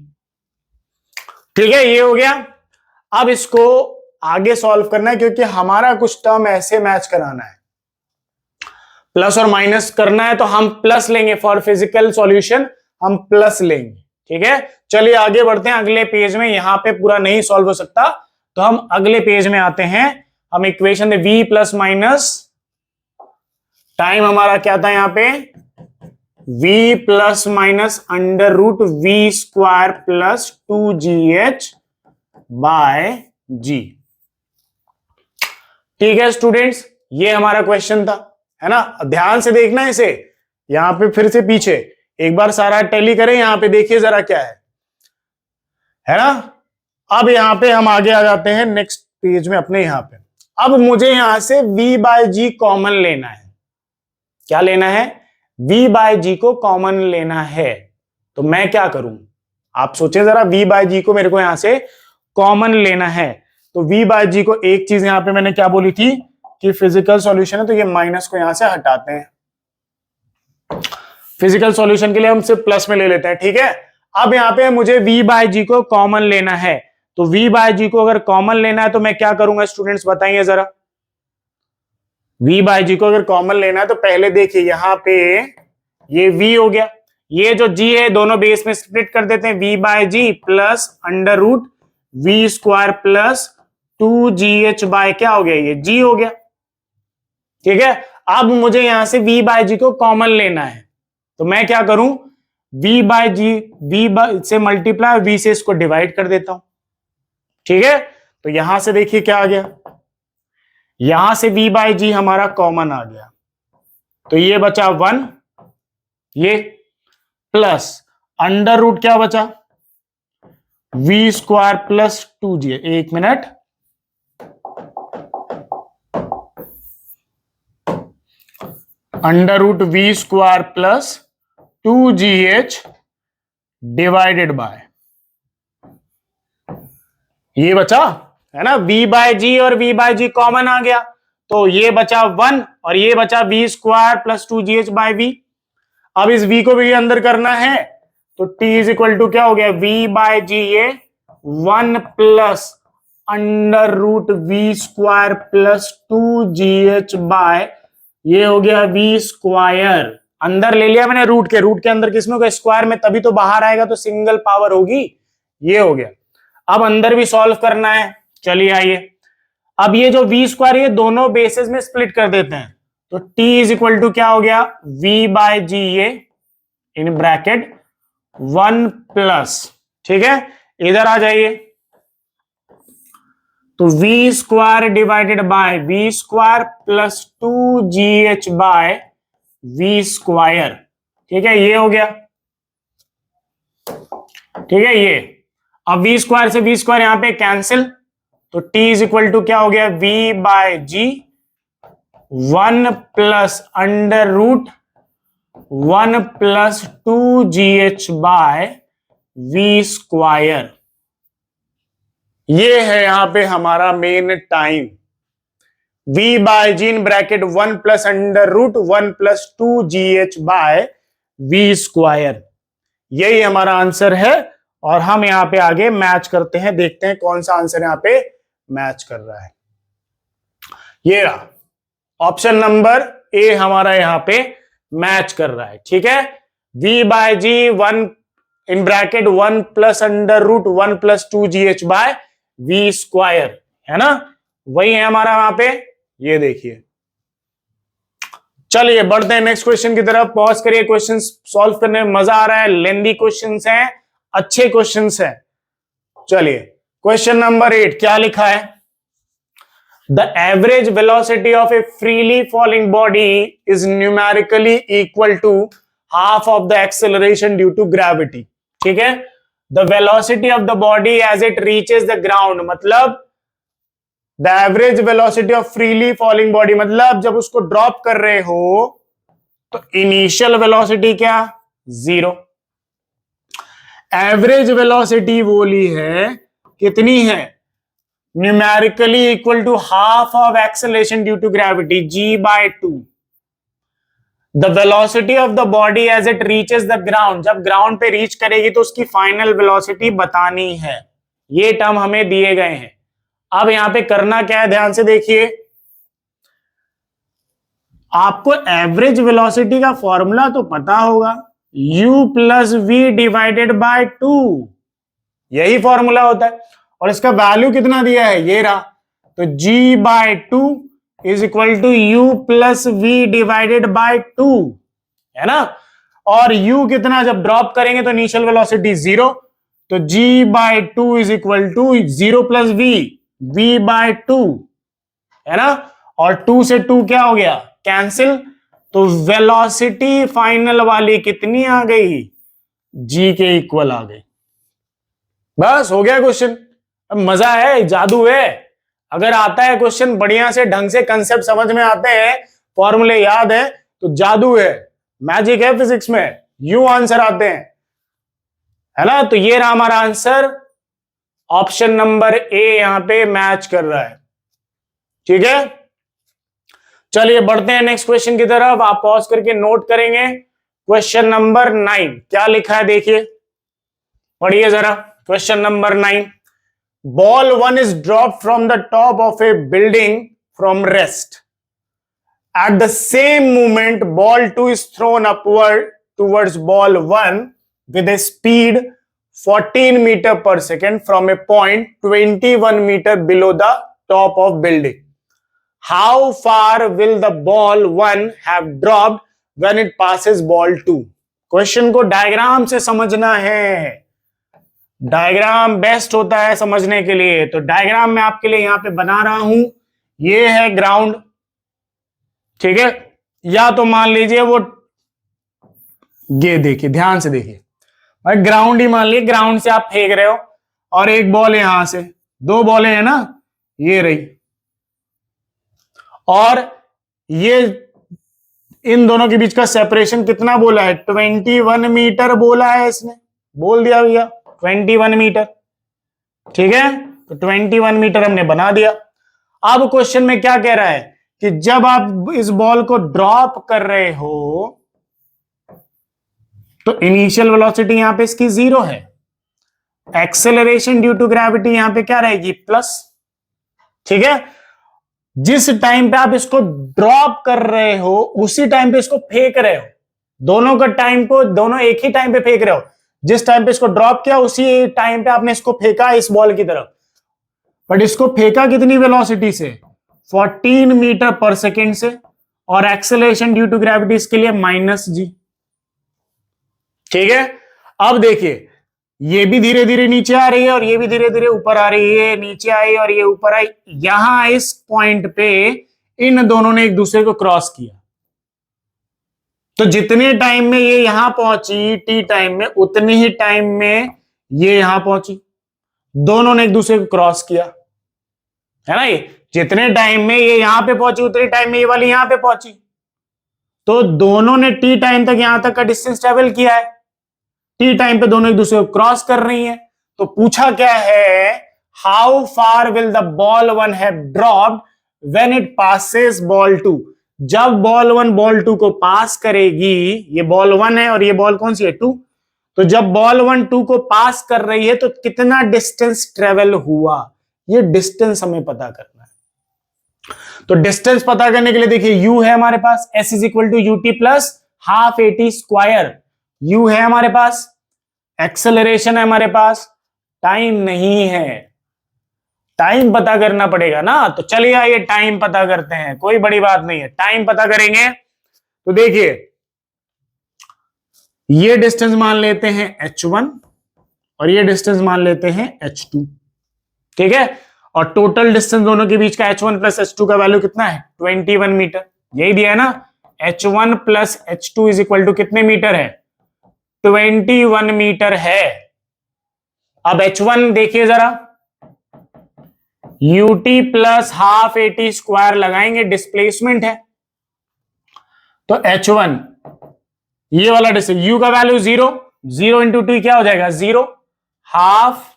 ठीक है, ये हो गया। अब इसको आगे सॉल्व करना है, क्योंकि हमारा कुछ टर्म ऐसे मैच कराना है, प्लस और माइनस करना है, तो हम प्लस लेंगे, फॉर फिजिकल सॉल्यूशन हम प्लस लेंगे। ठीक है, चलिए आगे बढ़ते हैं अगले पेज में, यहां पे पूरा नहीं सॉल्व हो सकता, तो हम अगले पेज में आते हैं। हम इक्वेशन दे v प्लस माइनस, टाइम हमारा क्या था यहां पे, v plus minus under root v square plus 2gh by g। ठीक है स्टूडेंट्स, ये हमारा क्वेश्चन था, है ना। ध्यान से देखना है इसे, यहां पे फिर से पीछे एक बार सारा टैली करें, यहां पे देखिए जरा क्या है ना। अब यहां पे हम आगे आ जाते हैं नेक्स्ट पेज में अपने, यहां पे अब मुझे यहां से v बाय जी कॉमन लेना है। क्या लेना है, v बाय जी को कॉमन लेना है, तो मैं क्या करूं, आप सोचे जरा, v बाय जी को मेरे को यहां से कॉमन लेना है, तो v बाय जी को एक चीज यहां पे मैंने क्या बोली थी कि फिजिकल सॉल्यूशन है, तो ये माइनस को यहां से हटाते हैं, फिजिकल सॉल्यूशन के लिए हम सिर्फ प्लस में ले लेते हैं। ठीक है, अब यहां पे मुझे v बाय जी को कॉमन लेना है, तो v बाय जी को अगर कॉमन लेना है तो मैं क्या करूंगा स्टूडेंट्स बताइए जरा। v बाय जी को अगर कॉमन लेना है तो पहले देखिए यहां पे ये v हो गया, ये जो g है दोनों बेस में स्प्लिट कर देते हैं, v by g plus under root v square plus 2gh by क्या हो गया, ये g हो गया। ठीक है, अब मुझे यहां से v बाय जी को कॉमन लेना है, तो मैं क्या करूं, v बाय जी, v से मल्टीप्लाई, v से इसको डिवाइड कर देता हूं। ठीक है, तो यहां से देखिए क्या आ गया, यहां से v बाय जी हमारा कॉमन आ गया, तो ये बचा 1, ये प्लस अंडर रूट क्या बचा, v स्क्वायर प्लस 2g। एक minute, under root v square plus 2gh divided by, ये बचा है ना, v बाय जी और v बाय जी कॉमन आ गया, तो ये बचा 1 और ये बचा v square plus 2gh by v। अब इस v को भी अंदर करना है, तो t इज इक्वल टू क्या हो गया, v बाय जी, ये 1 plus under root v square plus 2gh by, ये हो गया v स्क्वायर, अंदर ले लिया मैंने रूट के अंदर किसमें होगा, स्क्वायर में, तभी तो बाहर आएगा, तो सिंगल पावर होगी, ये हो गया। अब अंदर भी सॉल्व करना है, चलिए आइए। अब ये जो v स्क्वायर ये दोनों बेसिस में स्प्लिट कर देते हैं, तो t इज इक्वल टू क्या हो गया, v बाय जी, ये इन ब्रैकेट 1 प्लस, ठीक है, इधर आ जाइए, तो तो v square divided by v square plus 2gh by v square. ठीक है, ये हो गया। ठीक है, ये अब v स्क्वायर से v स्क्वायर यहां पे कैंसिल, तो t इज इक्वल टू क्या हो गया, v by g 1 plus under root 1 plus 2gh by v square. ये है यहां पे हमारा main time. v by G in bracket 1 plus under root 1 plus 2gh by v square. यही हमारा आंसर है और हम यहां पे आगे मैच करते हैं, देखते हैं कौन सा आंसर यहां पे मैच कर रहा है। ये रहा ऑप्शन नंबर ए हमारा यहां पे मैच कर रहा है। ठीक है, v by G 1 in bracket 1 plus under root 1 plus 2gh by v square, है ना, वही है हमारा वहां पे। ये देखिए, चलिए बढ़ते हैं नेक्स्ट क्वेश्चन की तरफ। पॉज करिए, क्वेश्चन सॉल्व करने में मजा आ रहा है, लेंदी क्वेश्चंस हैं, अच्छे क्वेश्चंस हैं। चलिए क्वेश्चन नंबर 8 क्या लिखा है, the average velocity of a freely falling body is numerically equal to half of the acceleration due to gravity. ठीक है, the velocity of the body as it reaches the ground, मतलब the average velocity of freely falling body, मतलब जब उसको drop कर रहे हो तो इनिशियल वेलोसिटी क्या, 0। एवरेज वेलोसिटी बोली है कितनी है, numerically equal to half of acceleration due to gravity g/2। The velocity of the body as it reaches the ground, जब ग्राउंड पे रीच करेगी तो उसकी फाइनल वेलोसिटी बतानी है। ये टर्म हमें दिए गए हैं। अब यहां पे करना क्या है, ध्यान से देखिए, आपको एवरेज वेलोसिटी का फॉर्मूला तो पता होगा, u plus V divided by 2, यही फॉर्मूला होता है। और इसका वैल्यू कितना दिया है, ये रहा, तो g/2 is equal to u plus V divided by 2, है ना। और u कितना, जब ड्रॉप करेंगे तो इनिशियल वेलोसिटी 0, तो g/2 is equal to 0 plus v/2, है ना। और 2 से 2 क्या हो गया, कैंसिल, तो वेलोसिटी फाइनल वाली कितनी आ गई, g के इक्वल आ गई। बस हो गया क्वेश्चन। अब मजा है, जादू है। अगर आता है क्वेश्चन बढ़िया से, ढंग से कंसेप्ट समझ में आते हैं, फॉर्मूले याद है, तो जादू है, मैजिक है फिजिक्स में, यूं आंसर आते हैं, है ना। तो ये रहा हमारा आंसर, ऑप्शन नंबर ए यहां पे मैच कर रहा है। ठीक है, चलिए बढ़ते हैं नेक्स्ट क्वेश्चन की तरफ। आप पॉज करके नोट करेंगे। क्वेश्चन नंबर 9 क्या लिखा है, देखिए, पढ़िए जरा। Question number 9, ball 1 is dropped from the top of a building from rest. At the same moment, ball 2 is thrown upward towards ball 1 with a speed 14 meter per second from a point 21 meter below the top of building. How far will the ball 1 have dropped when it passes ball 2? Question को diagram से समझना है, diagram best होता है समझने के लिए। तो डायग्राम मैं आपके लिए यहां पे बना रहा हूं, ये है ग्राउंड, ठीक है, या तो मान लीजिए वो, ये देखिए ध्यान से देखिए, भाई ग्राउंड ही मान लीजिए, ग्राउंड से आप फेंक रहे हो और एक बॉल यहां से, 2 बॉलें हैं ना, ये रही, और ये इन दोनों के बीच का सेपरेशन कितना बोला है, 21 मीटर बोला है इसने, बोल दिया भैया 21 मीटर। ठीक है, तो 21 मीटर हमने बना दिया। अब क्वेश्चन में क्या कह रहा है कि जब आप इस बॉल को ड्रॉप कर रहे हो तो इनिशियल वेलोसिटी यहां पे इसकी 0 है, एक्सेलरेशन ड्यू टू ग्रेविटी यहां पे क्या रहेगी, प्लस। ठीक है, जिस टाइम पे आप इसको ड्रॉप कर रहे हो उसी टाइम पे इसको फेंक रहे हो, दोनों का टाइम को, दोनों एक ही टाइम पे फेंक रहे हो। जिस टाइम पे इसको ड्रॉप किया उसी टाइम पे आपने इसको फेंका इस बॉल की तरफ, बट इसको फेंका कितनी वेलोसिटी से, 14 मीटर पर सेकेंड से, और एक्सेलरेशन ड्यू टू ग्रेविटी इसके लिए -g। ठीक है, अब देखिए ये भी धीरे धीरे नीचे आ रही है और ये भी धीरे धीरे ऊपर आ रही है, नीचे आई और ये ऊपर आई। यहां इस पॉइंट पे इन दोनों ने एक दूसरे को क्रॉस किया, तो जितने टाइम में ये यहां पहुंची टी टाइम में, उतने ही टाइम में ये यहां पहुंची। दोनों ने एक दूसरे को क्रॉस किया, है ना। ये जितने टाइम में ये यहां पे पहुंची, उतने टाइम में ये वाली यहां पे पहुंची। तो दोनों ने टी टाइम तक यहां तक का डिस्टेंस ट्रेवल किया है। टी टाइम पे दोनों एक दूसरे को क्रॉस कर रही हैं। तो पूछा क्या है, how far will the ball one have dropped when it passes ball two. जब बॉल वन बॉल टू को पास करेगी, ये बॉल वन है और ये बॉल कौन सी है, टू। तो जब बॉल वन टू को पास कर रही है तो कितना डिस्टेंस ट्रेवल हुआ, ये डिस्टेंस हमें पता करना है। तो डिस्टेंस पता करने के लिए देखिए, u है हमारे पास, s is equal to U T plus half A T square. u है हमारे पास, एक्सेलरेशन है हमारे पास, टाइम नहीं है। टाइम पता करना पड़ेगा ना। तो चलिए आइए टाइम पता करते हैं, कोई बड़ी बात नहीं है, टाइम पता करेंगे। तो देखिए, ये डिस्टेंस मान लेते हैं h1 और ये डिस्टेंस मान लेते हैं h2, ठीक है। और टोटल डिस्टेंस दोनों के बीच का h1 प्लस h2 का वैल्यू कितना है, 21 मीटर। यही दिया है ना, h1 प्लस h2 इज इक्वल टू कितने मीटर है, 21 मीटर है। अब h1 देखिए जरा, ut plus half A T square लगाएंगे, डिस्प्लेसमेंट है। तो h1 ये वाला डिस्टेंस, u का वैल्यू 0, 0 इंटू टी क्या हो जाएगा, 0, half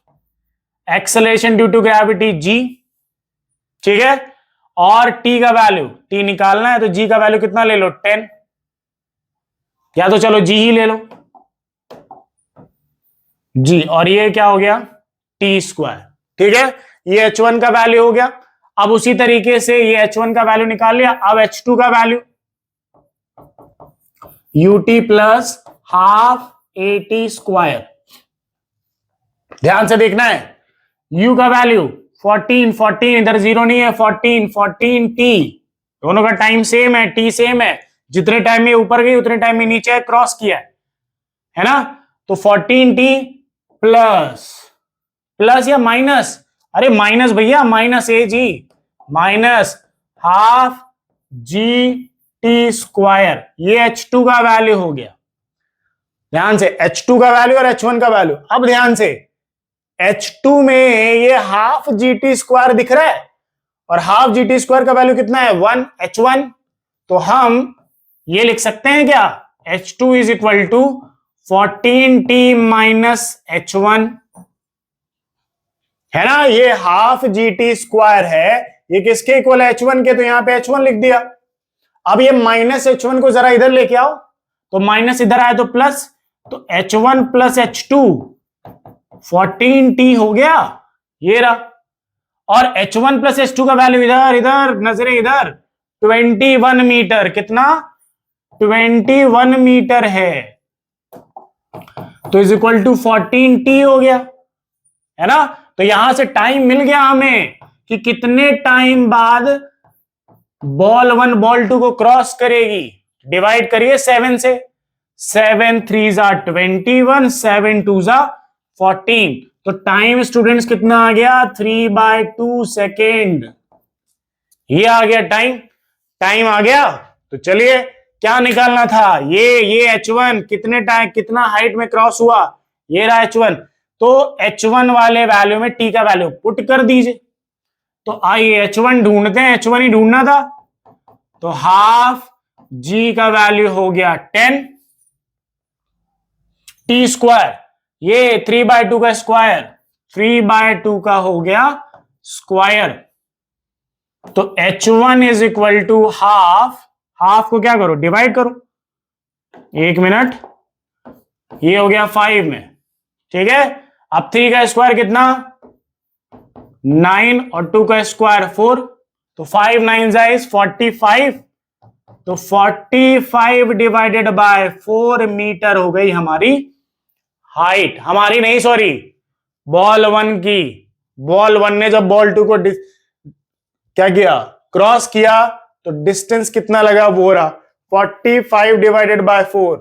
acceleration due to gravity g, ठीक है। और t का वैल्यू, t निकालना है तो g का वैल्यू कितना ले लो, 10, या तो चलो g ही ले लो, g, और ये क्या हो गया, t स्क्वायर, ठीक है। ये h1 का वैल्यू हो गया। अब उसी तरीके से ये h1 का वैल्यू निकाल लिया। अब h2 का value, ut plus half A T square. ध्यान से देखना है, u का वैल्यू 14, 14 इधर 0 नहीं है, 14, 14 t, दोनों का टाइम सेम है, t सेम है। जितने टाइम में ऊपर गई उतने टाइम में नीचे क्रॉस किया है ना। तो 14 t प्लस, प्लस या माइनस, अरे माइनस भैया, minus a g, minus half g t square, ये h2 का वैल्यू हो गया। ध्यान से, h2 का वैल्यू और h1 का वैल्यू। अब ध्यान से, h2 में ये हाफ जी टी स्क्वायर दिख रहा है और हाफ जी टी स्क्वायर का वैल्यू कितना है, 1 h1। तो हम ये लिख सकते हैं क्या, h2 is equal to 14t minus h1, है ना। ये हाफ जी टी स्क्वायर है, ये किसके इक्वल है, h1 के, तो यहां पे h1 लिख दिया। अब ये माइनस h1 को जरा इधर लेके आओ, तो माइनस इधर आए तो प्लस, तो h1 प्लस h2 14t हो गया, ये रहा। और h1 प्लस h2 का वैल्यू इधर, इधर नजरें इधर, 21 मीटर, कितना, 21 मीटर है। तो इज इक्वल टू 14t हो गया, है ना। तो यहां से टाइम मिल गया हमें कि कितने टाइम बाद बॉल वन बॉल टू को क्रॉस करेगी। डिवाइड करिए 7 से, 7 3 जा 21, 7 2 जा 14। तो टाइम स्टूडेंट्स कितना आ गया, 3/2 सेकेंड। ये आ गया टाइम, टाइम आ गया। तो चलिए, क्या निकालना था, ये h1 कितने टाइम, कितना हाइट में क्रॉस हुआ, ये रहा h1। तो h1 वाले वैल्यू में t का वैल्यू पुट कर दीजिए। तो आइए h1 ढूंढते हैं, h1 ही ढूंढना था। तो हाफ g का वैल्यू हो गया 10 t स्क्वायर, ये 3/2 का स्क्वायर, 3/2 का हो गया स्क्वायर। तो h1 is equal to half, half को क्या करो, डिवाइड करो, 1 मिनट, ये हो गया 5 में, ठीक है। अब 3 का स्क्वायर कितना, 9 और 2 का स्क्वायर 4, तो 5 9 इज 45। तो 45 डिवाइडेड बाय 4 मीटर हो गई हमारी हाइट, हमारी नहीं सॉरी, बॉल वन की। बॉल वन ने जब बॉल टू को क्या किया, क्रॉस किया, तो डिस्टेंस कितना लगा, वो रहा 45 डिवाइडेड बाय 4।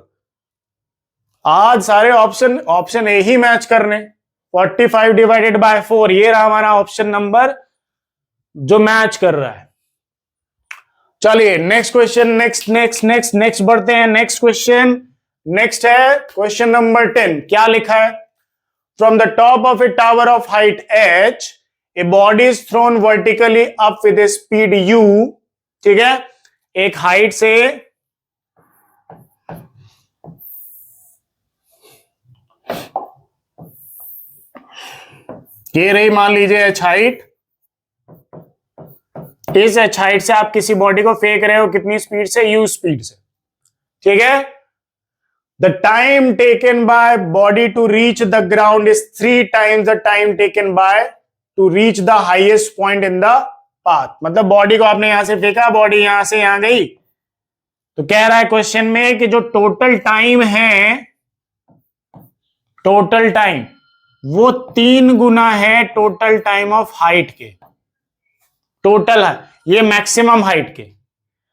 आज सारे ऑप्शन ए ही मैच करने। 45 डिवाइडेड बाय 4, ये रहा हमारा ऑप्शन नंबर जो मैच कर रहा है। चलिए नेक्स्ट क्वेश्चन, नेक्स्ट बढ़ते हैं। नेक्स्ट क्वेश्चन, नेक्स्ट है क्वेश्चन नंबर 10। क्या लिखा है? From the top of a tower of height h, a body is thrown vertically up with a speed u। ठीक है, एक हाइट से ये रही मान लीजिए h हाइट। इस h हाइट से आप किसी बॉडी को फेंक रहे हो, कितनी स्पीड से? u स्पीड से। ठीक है, the time taken by body to reach the ground is 3 times the time taken by to reach the highest point in the path. मतलब बॉडी को आपने यहां से फेंका, बॉडी यहां से यहां गई, तो कह रहा है क्वेश्चन में कि जो टोटल टाइम है, टोटल टाइम वो 3 गुना है टोटल टाइम ऑफ हाइट के। टोटल है ये मैक्सिमम हाइट के।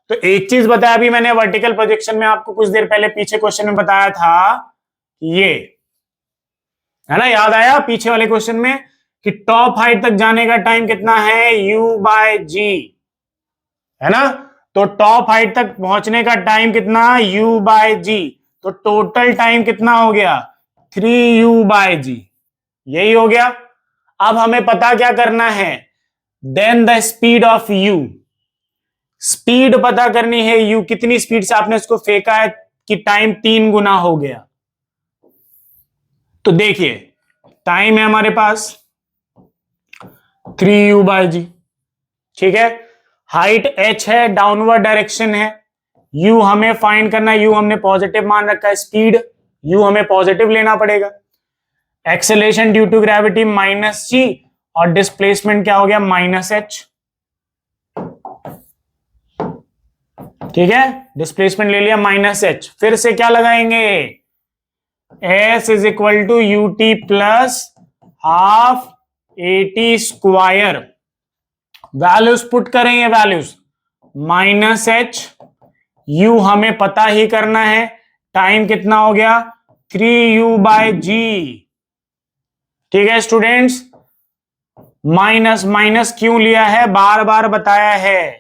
तो एक चीज बताया अभी मैंने वर्टिकल प्रोजेक्शन में, आपको कुछ देर पहले पीछे क्वेश्चन में बताया था, ये है ना, याद आया पीछे वाले क्वेश्चन में कि टॉप हाइट तक जाने का टाइम कितना है? u/g, है ना। तो टॉप हाइट तक पहुंचने का टाइम कितना? u/g। तो टोटल टाइम कितना हो गया? 3u/g, यही हो गया। अब हमें पता क्या करना है? Then the speed of u, speed पता करनी है। u कितनी स्पीड से आपने इसको फेंका है कि टाइम 3 गुना हो गया। तो देखिए टाइम है हमारे पास 3u/g। ठीक है, हाइट h है, डाउनवर्ड डायरेक्शन है, u हमें फाइंड करना है, u हमने पॉजिटिव मान रखा है, स्पीड u हमें पॉजिटिव लेना पड़ेगा। Acceleration due to gravity -g, और डिस्प्लेसमेंट क्या हो गया? -h। ठीक है, डिस्प्लेसमेंट ले लिया -h। फिर से क्या लगाएंगे? s is equal to ut plus half AT²। Values put करेंगे, वैल्यूज -h, u हमें पता ही करना है, टाइम कितना हो गया? 3u/g। ठीक है स्टूडेंट्स, माइनस माइनस क्यों लिया है? बार बार बताया है,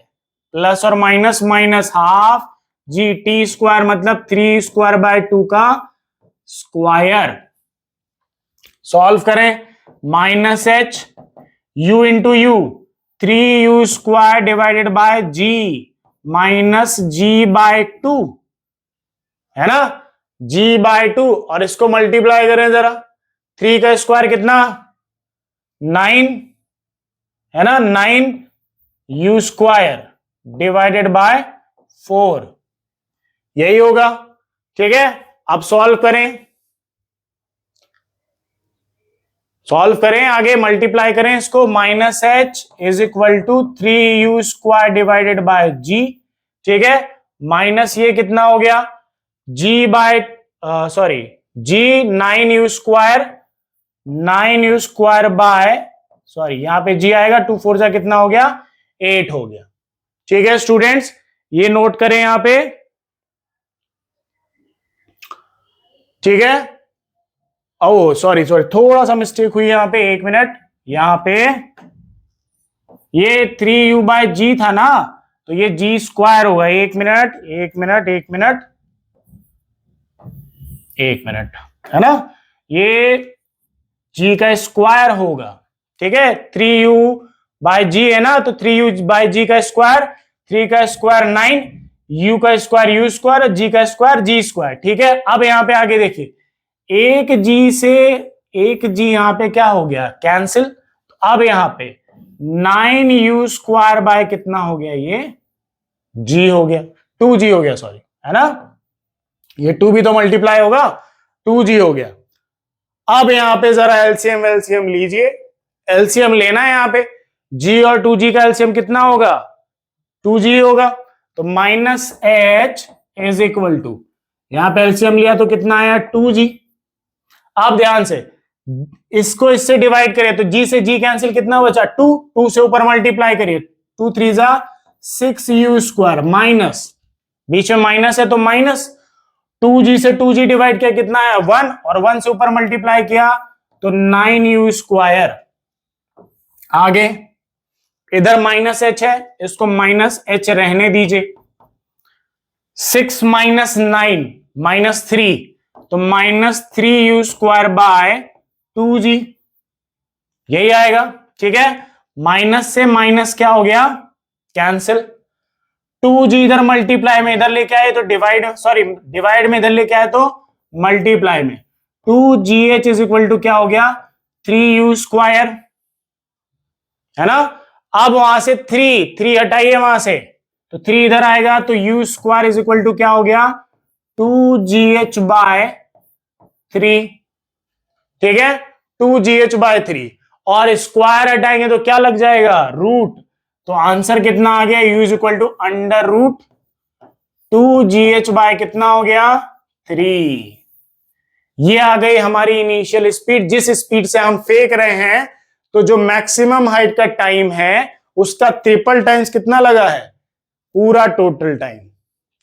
प्लस और माइनस माइनस हाफ g, मतलब 3²/2 का स्क्वायर। सॉल्व करें, -h, u into you, 3u² divided by g -g/2, है ना, g/2। और इसको मल्टीप्लाई करें जरा, 3 का स्क्वायर कितना? 9, है ना, 9u² डिवाइडेड बाय 4, यही होगा। ठीक है, अब सॉल्व करें, आगे मल्टीप्लाई करें इसको। -h is equal to 3u² divided by g। ठीक है, माइनस ये कितना हो गया? g 9u² बाय, यहां पे g आएगा, 2 4 जा कितना हो गया? 8 हो गया। ठीक है स्टूडेंट्स, ये नोट करें यहां पे। ठीक है, ओ सॉरी थोड़ा सा मिस्टेक हुई यहां पे, 1 मिनट। यहां पे ये 3u/g था ना, तो ये g² होगा। 1 मिनट, है ना, ये g का स्क्वायर होगा। ठीक है, 3u/g है ना, तो 3u/g का स्क्वायर, 3 का स्क्वायर 9, u का स्क्वायर u², g का स्क्वायर g²। ठीक है, अब यहां पे आगे देखिए, एक g से एक g यहां पे क्या हो गया? कैंसिल। तो अब यहां पे 9u² बाय कितना हो गया? ये g हो गया, 2g हो गया, सॉरी, है ना, ये 2 भी तो मल्टीप्लाई होगा, 2g हो गया। अब यहां पे जरा एलसीएम लीजिए, एलसीएम लेना है यहां पे। g और 2g का एलसीएम कितना होगा? 2g होगा। तो -h इज इक्वल टू, यहां पे एलसीएम लिया तो कितना आया? 2g। आप ध्यान से इसको इससे डिवाइड करिए, तो g से g कैंसिल, कितना बचा? 2 से ऊपर मल्टीप्लाई करिए, 2 3 6u², माइनस, बीच में माइनस है तो माइनस, 2g से 2g डिवाइड किया कितना है 1, और 1 से ऊपर मल्टीप्लाई किया तो 9u²। आगे इधर -h है, इसको -h रहने दीजिए। 6 - 9 -3, तो -3u² बाय 2g, यही आएगा। ठीक है, माइनस से माइनस क्या हो गया, कैंसिल। 2g इधर मल्टीप्लाई में इधर लेके आए तो डिवाइड में इधर लेके आए तो मल्टीप्लाई में। 2gh इज इक्वल टू क्या हो गया 3u², है ना। अब वहां से 3 हटाइए वहां से, तो 3 इधर आएगा तो u² इज इक्वल टू क्या हो गया 2gh/3। ठीक है, 2gh/3, और स्क्वायर हटाएंगे तो क्या लग जाएगा रूट, तो आंसर कितना आ गया u is equal to √2gh/ कितना हो गया 3। ये आ गई हमारी इनिशियल स्पीड, जिस स्पीड से हम फेंक रहे हैं, तो जो मैक्सिमम हाइट का टाइम है उसका ट्रिपल टाइम्स कितना लगा है, पूरा टोटल टाइम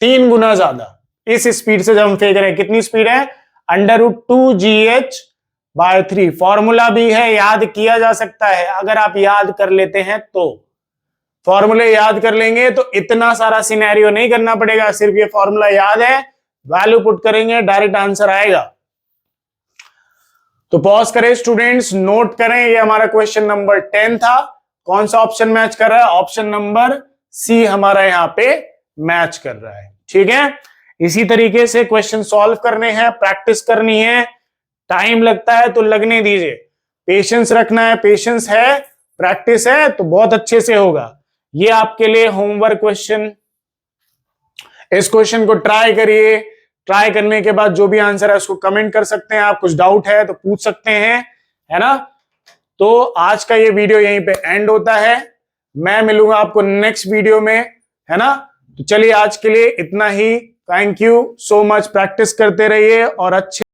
3 गुना ज्यादा। इस स्पीड से जब हम फेंक रहे हैं, कितनी स्पीड है √2gh/3। फॉर्मूला भी है, याद किया जा सकता है, अगर आप याद कर लेते हैं तो। फॉर्मूले याद कर लेंगे तो इतना सारा सिनेरियो नहीं करना पड़ेगा, सिर्फ ये फॉर्मूला याद है, वैल्यू पुट करेंगे डायरेक्ट आंसर आएगा। तो पॉज करें स्टूडेंट्स, नोट करें, ये हमारा क्वेश्चन नंबर 10 था। कौन सा ऑप्शन मैच कर रहा है, ऑप्शन नंबर सी हमारा यहां पे मैच कर रहा है। ठीक है, इसी तरीके से क्वेश्चन सॉल्व करने हैं, प्रैक्टिस करनी है। टाइम लगता है तो लगने दीजिए, पेशेंस रखना है, पेशेंस है, प्रैक्टिस है तो बहुत अच्छे से होगा। ये आपके लिए होमवर्क क्वेश्चन, इस क्वेश्चन को ट्राई करिए। ट्राई करने के बाद जो भी आंसर है उसको कमेंट कर सकते हैं, आप कुछ डाउट है तो पूछ सकते हैं, है ना। तो आज का ये वीडियो यहीं पे एंड होता है, मैं मिलूंगा आपको नेक्स्ट वीडियो में, है ना। तो चलिए आज के लिए इतना ही, thank you so much, practice करते रहिए और अच्छे